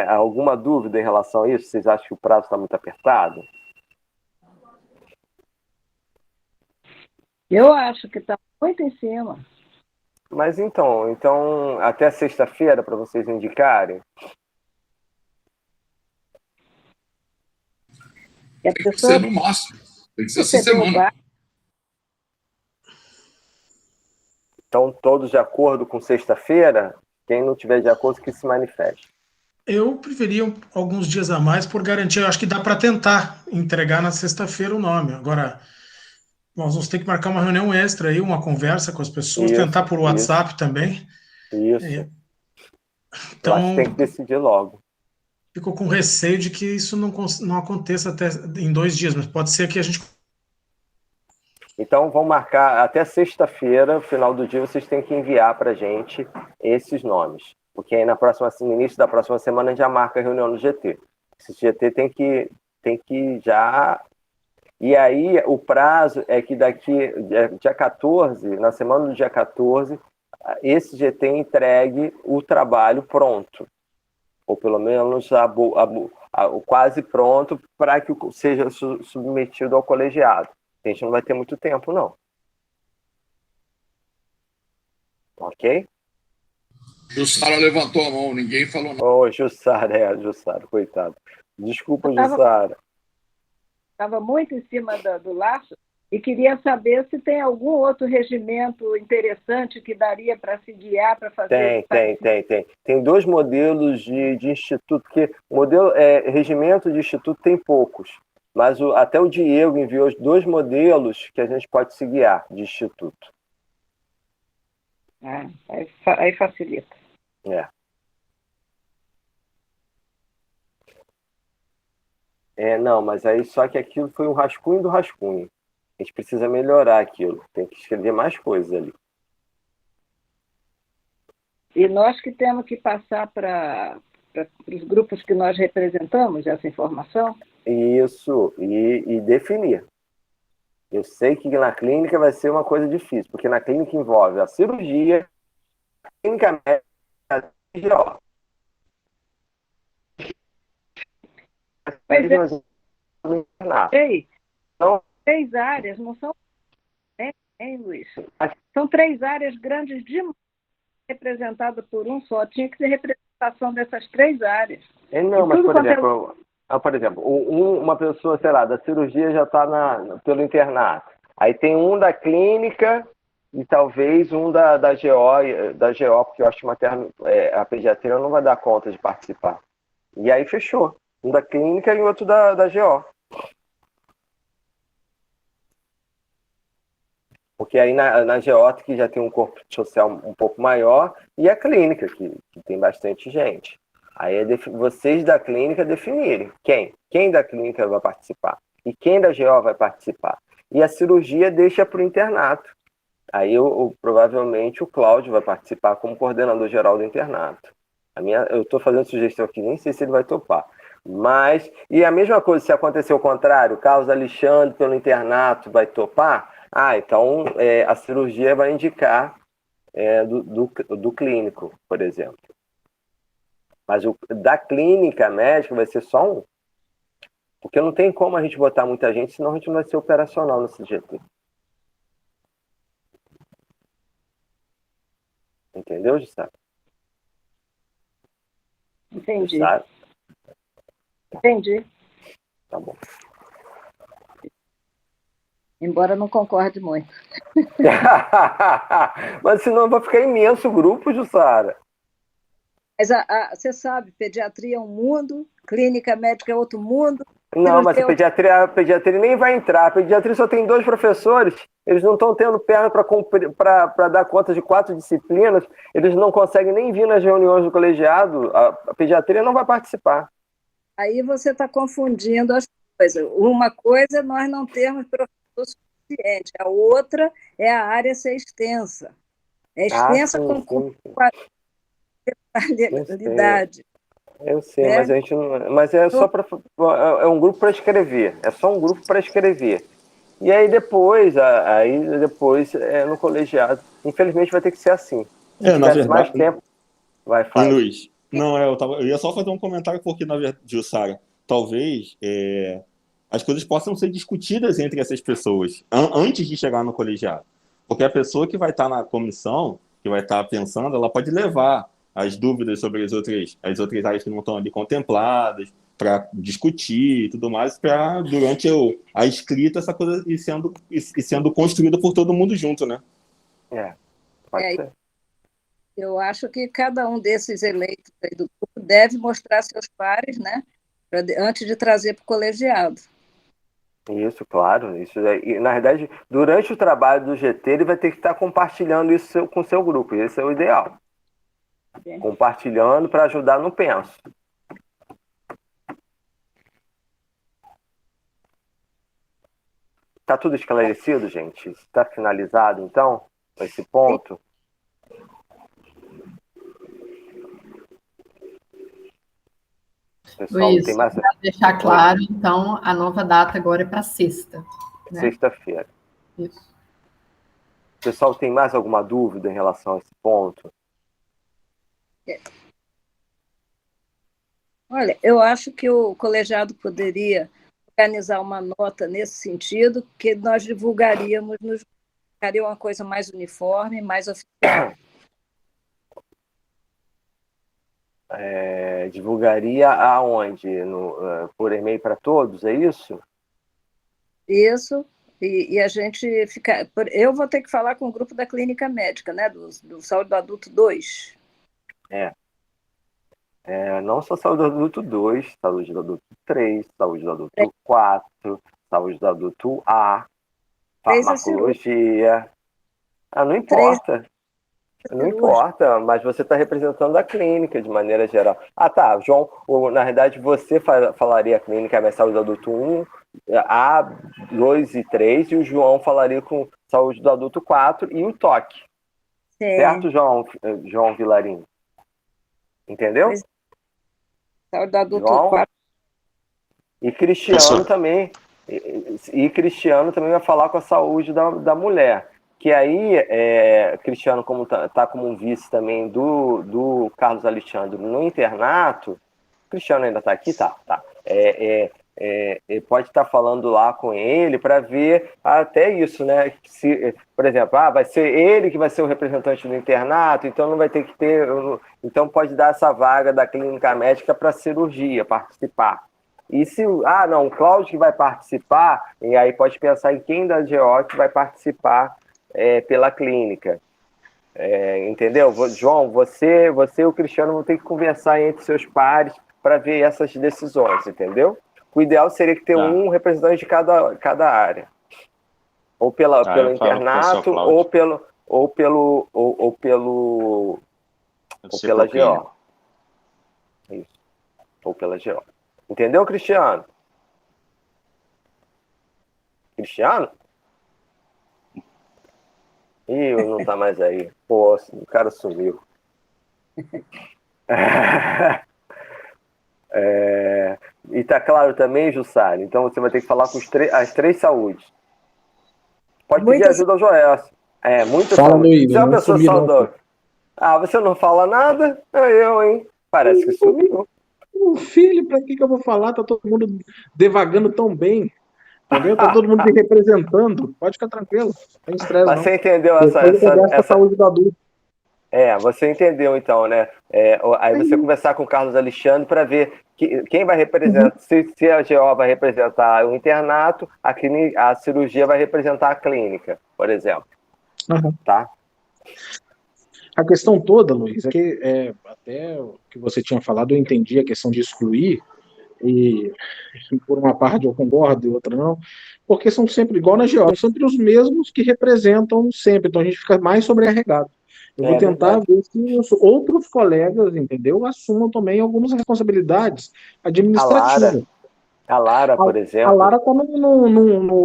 Alguma dúvida em relação a isso? Vocês acham que o prazo está muito apertado? Eu acho que está muito em cima. Mas então até sexta-feira para vocês indicarem? Tem que ser no máximo. Tem que ser essa semana. Então, todos de acordo com sexta-feira? Quem não tiver de acordo, que se manifeste. Eu preferia alguns dias a mais por garantia. Eu acho que dá para tentar entregar na sexta-feira o nome. Agora, nós vamos ter que marcar uma reunião extra aí, uma conversa com as pessoas, tentar por WhatsApp também. Isso. Então, eu acho que tem que decidir logo. Fico com receio de que isso não aconteça até em 2 dias, mas pode ser que a gente... Então, vamos marcar até sexta-feira, final do dia, vocês têm que enviar para a gente esses nomes. Porque aí no início da próxima semana a gente já marca a reunião no GT. Esse GT tem que já... E aí o prazo é que daqui, dia 14, na semana do dia 14, esse GT entregue o trabalho pronto. Ou pelo menos quase pronto para que seja submetido ao colegiado. A gente não vai ter muito tempo, não. Ok? Jussara levantou a mão, ninguém falou nada. Jussara, coitado. Desculpa, Jussara. Estava muito em cima do laço e queria saber se tem algum outro regimento interessante que daria para se guiar para fazer... Tem 2 modelos de instituto, porque regimento de instituto tem poucos, mas até o Diego enviou 2 modelos que a gente pode se guiar de instituto. Aí facilita. Não, mas aí só que aquilo foi um rascunho do rascunho. A gente precisa melhorar aquilo. Tem que escrever mais coisas ali. E nós que temos que passar para os grupos que nós representamos essa informação? Isso, e definir. Eu sei que na clínica vai ser uma coisa difícil, porque na clínica envolve a cirurgia, a clínica médica e a São 3 áreas, não são, hein, Luiz? São 3 áreas grandes demais, representadas por um só. Tinha que ter representação dessas 3 áreas. Não, mas por exemplo, uma pessoa, sei lá, da cirurgia já está pelo internato. Aí tem um da clínica e talvez um da GO, porque eu acho que a pediatria não vai dar conta de participar. E aí fechou. Um da clínica e outro da GO. Porque aí na GO que já tem um corpo social um pouco maior e a clínica, que tem bastante gente. Aí é vocês da clínica definirem quem da clínica vai participar e quem da GO vai participar. E a cirurgia deixa para o internato. Aí provavelmente o Cláudio vai participar como coordenador geral do internato. Eu estou fazendo sugestão aqui, nem sei se ele vai topar. Mas, e a mesma coisa, se acontecer o contrário, o Carlos Alexandre pelo internato vai topar, então a cirurgia vai indicar do clínico, por exemplo. Mas da clínica médica vai ser só um. Porque não tem como a gente botar muita gente, senão a gente não vai ser operacional nesse GT. Entendeu, Jussara? Entendi. Jussara? Entendi. Tá bom. Embora não concorde muito. Mas senão vai ficar imenso o grupo, Jussara. Mas você sabe, pediatria é um mundo, clínica médica é outro mundo. Não, mas a pediatria nem vai entrar. A pediatria só tem 2 professores. Eles não estão tendo perna para dar conta de 4 disciplinas. Eles não conseguem nem vir nas reuniões do colegiado. A pediatria não vai participar. Aí você está confundindo as coisas. Uma coisa é nós não termos professor suficiente. A outra é a área ser extensa. É extensa com qualidade. Eu sei, mas a gente não. Mas é só para. É um grupo para escrever. É só um grupo para escrever. E aí depois, no colegiado, infelizmente vai ter que ser assim. Se na tivesse verdade, mais tempo, vai fazer. Luiz, não, eu ia só fazer um comentário porque, na verdade, Jussara, talvez as coisas possam ser discutidas entre essas pessoas antes de chegar no colegiado. Porque a pessoa que vai estar na comissão, que vai estar pensando, ela pode levar as dúvidas sobre as outras áreas que não estão ali contempladas, para discutir e tudo mais, para durante a escrita essa coisa ir sendo construída por todo mundo junto, né? Pode ser. Eu acho que cada um desses eleitos aí do grupo deve mostrar seus pares, né? Antes de trazer para o colegiado. Isso, claro. Isso e, na verdade, durante o trabalho do GT, ele vai ter que estar compartilhando isso com o seu grupo. Esse é o ideal. Compartilhando para ajudar no penso. Está tudo esclarecido, gente? Está finalizado, então, esse ponto? Pessoal, Luiz, para deixar claro, então, a nova data agora é para sexta. Né? Sexta-feira. Isso. Pessoal, tem mais alguma dúvida em relação a esse ponto? Olha, eu acho que o colegiado poderia organizar uma nota nesse sentido, que nós divulgaríamos, ficaria uma coisa mais uniforme, mais oficial. Divulgaria aonde? Por e-mail para todos, é isso? Isso, e a gente fica... Eu vou ter que falar com o grupo da clínica médica, né, do Saúde do Adulto 2. Não só Saúde do Adulto 2, Saúde do Adulto 3, Saúde do Adulto 4, Saúde do Adulto A, Farmacologia. Não importa. Não importa, mas você está representando a clínica de maneira geral. Tá, João, na verdade você falaria a clínica, mas Saúde do Adulto 1, A, 2 e 3, e o João falaria com Saúde do Adulto 4 e o TOC. Certo, João Vilarim? Entendeu? Saúde do Adulto 4. E Cristiano também. E Cristiano também vai falar com a saúde da mulher. Que aí, Cristiano, como tá como um vice também do Carlos Alexandre no internato, Cristiano ainda está aqui? Tá. Pode estar falando lá com ele para ver até isso, né? Se, por exemplo, vai ser ele que vai ser o representante do internato, então não vai ter que ter... Então pode dar essa vaga da clínica médica para cirurgia, participar. E se... não, o Cláudio que vai participar, e aí pode pensar em quem da GO que vai participar pela clínica. Entendeu? João, você e o Cristiano vão ter que conversar entre seus pares para ver essas decisões, entendeu? O ideal seria que ter um representante de cada área. Ou pelo internato, ou pela GO. Isso. Ou pela GO. Entendeu, Cristiano? Cristiano? Não tá mais aí. Pô, o cara sumiu. E tá claro também, Jussara, então você vai ter que falar com as três saúdes. Pode pedir ajuda ao Joelson. Muita saúde. Luiz, você é uma pessoa saudável. Você não fala nada? Hein? Parece que sumiu. Filho, pra que eu vou falar? Tá todo mundo devagando tão bem. Entendeu? Tá todo mundo me representando. Pode ficar tranquilo. Não tem estresse, não. Você entendeu essa saúde do adulto. Você entendeu então, né? Aí você conversar com o Carlos Alexandre para ver quem vai representar, se a GO vai representar o internato, a cirurgia vai representar a clínica, por exemplo. Tá? A questão toda, Luiz, é que até o que você tinha falado, eu entendi a questão de excluir, e por uma parte eu concordo e outra não, porque são sempre, igual na GO, são sempre os mesmos que representam sempre, então a gente fica mais sobrecarregado. Eu vou tentar ver se os outros colegas, entendeu, assumam também algumas responsabilidades administrativas. A Lara, por exemplo. A Lara tá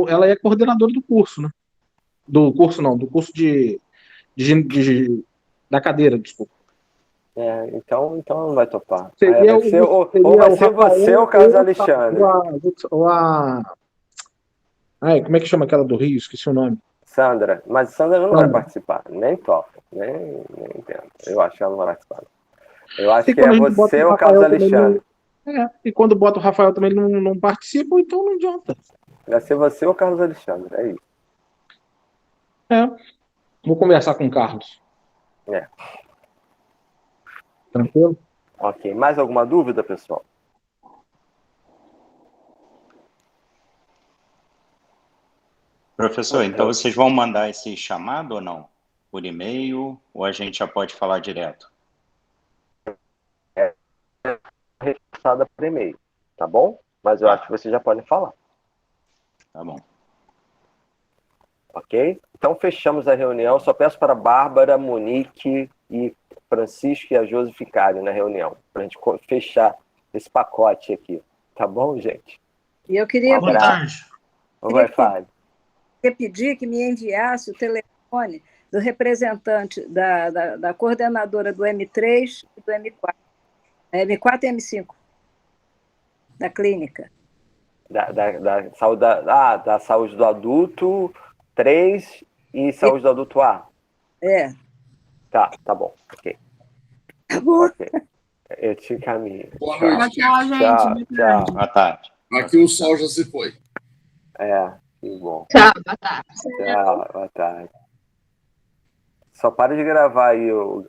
ela é coordenadora do curso, né? Do curso da cadeira, desculpa. Então não vai topar. Seria Vai ser, ou vai ser você ou o Carlos Alexandre. Como é que chama aquela do Rio? Esqueci o nome. Sandra. Mas Sandra não vai participar. Nem topa. Nem entendo. Eu acho que ela não vai participar. Eu acho que é você ou o Carlos Alexandre. E quando bota o Rafael também ele não participa, então não adianta. Vai ser você ou o Carlos Alexandre. É isso. Vou conversar com o Carlos. Tranquilo? Ok. Mais alguma dúvida, pessoal? Professor, então vocês vão mandar esse chamado ou não? Por e-mail, ou a gente já pode falar direto? Reforçada por e-mail, tá bom? Mas eu acho que vocês já podem falar. Tá bom. Ok? Então fechamos a reunião. Só peço para a Bárbara, Monique e Francisco e a Josi ficarem na reunião, para a gente fechar esse pacote aqui. Tá bom, gente? E eu queria pedir que me enviasse o telefone do representante da coordenadora do M3 e do M4. M4 e M5, da clínica. Da saúde do adulto 3 e saúde do adulto A. Tá bom. Ok. Tá bom. Okay. Eu te encaminho. Boa noite. Tchau, gente. Tchau. Boa tarde. Aqui o sol já se foi. Que bom. Tchau, boa tarde. Tchau, boa tarde. Só para de gravar aí o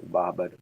Bárbaro.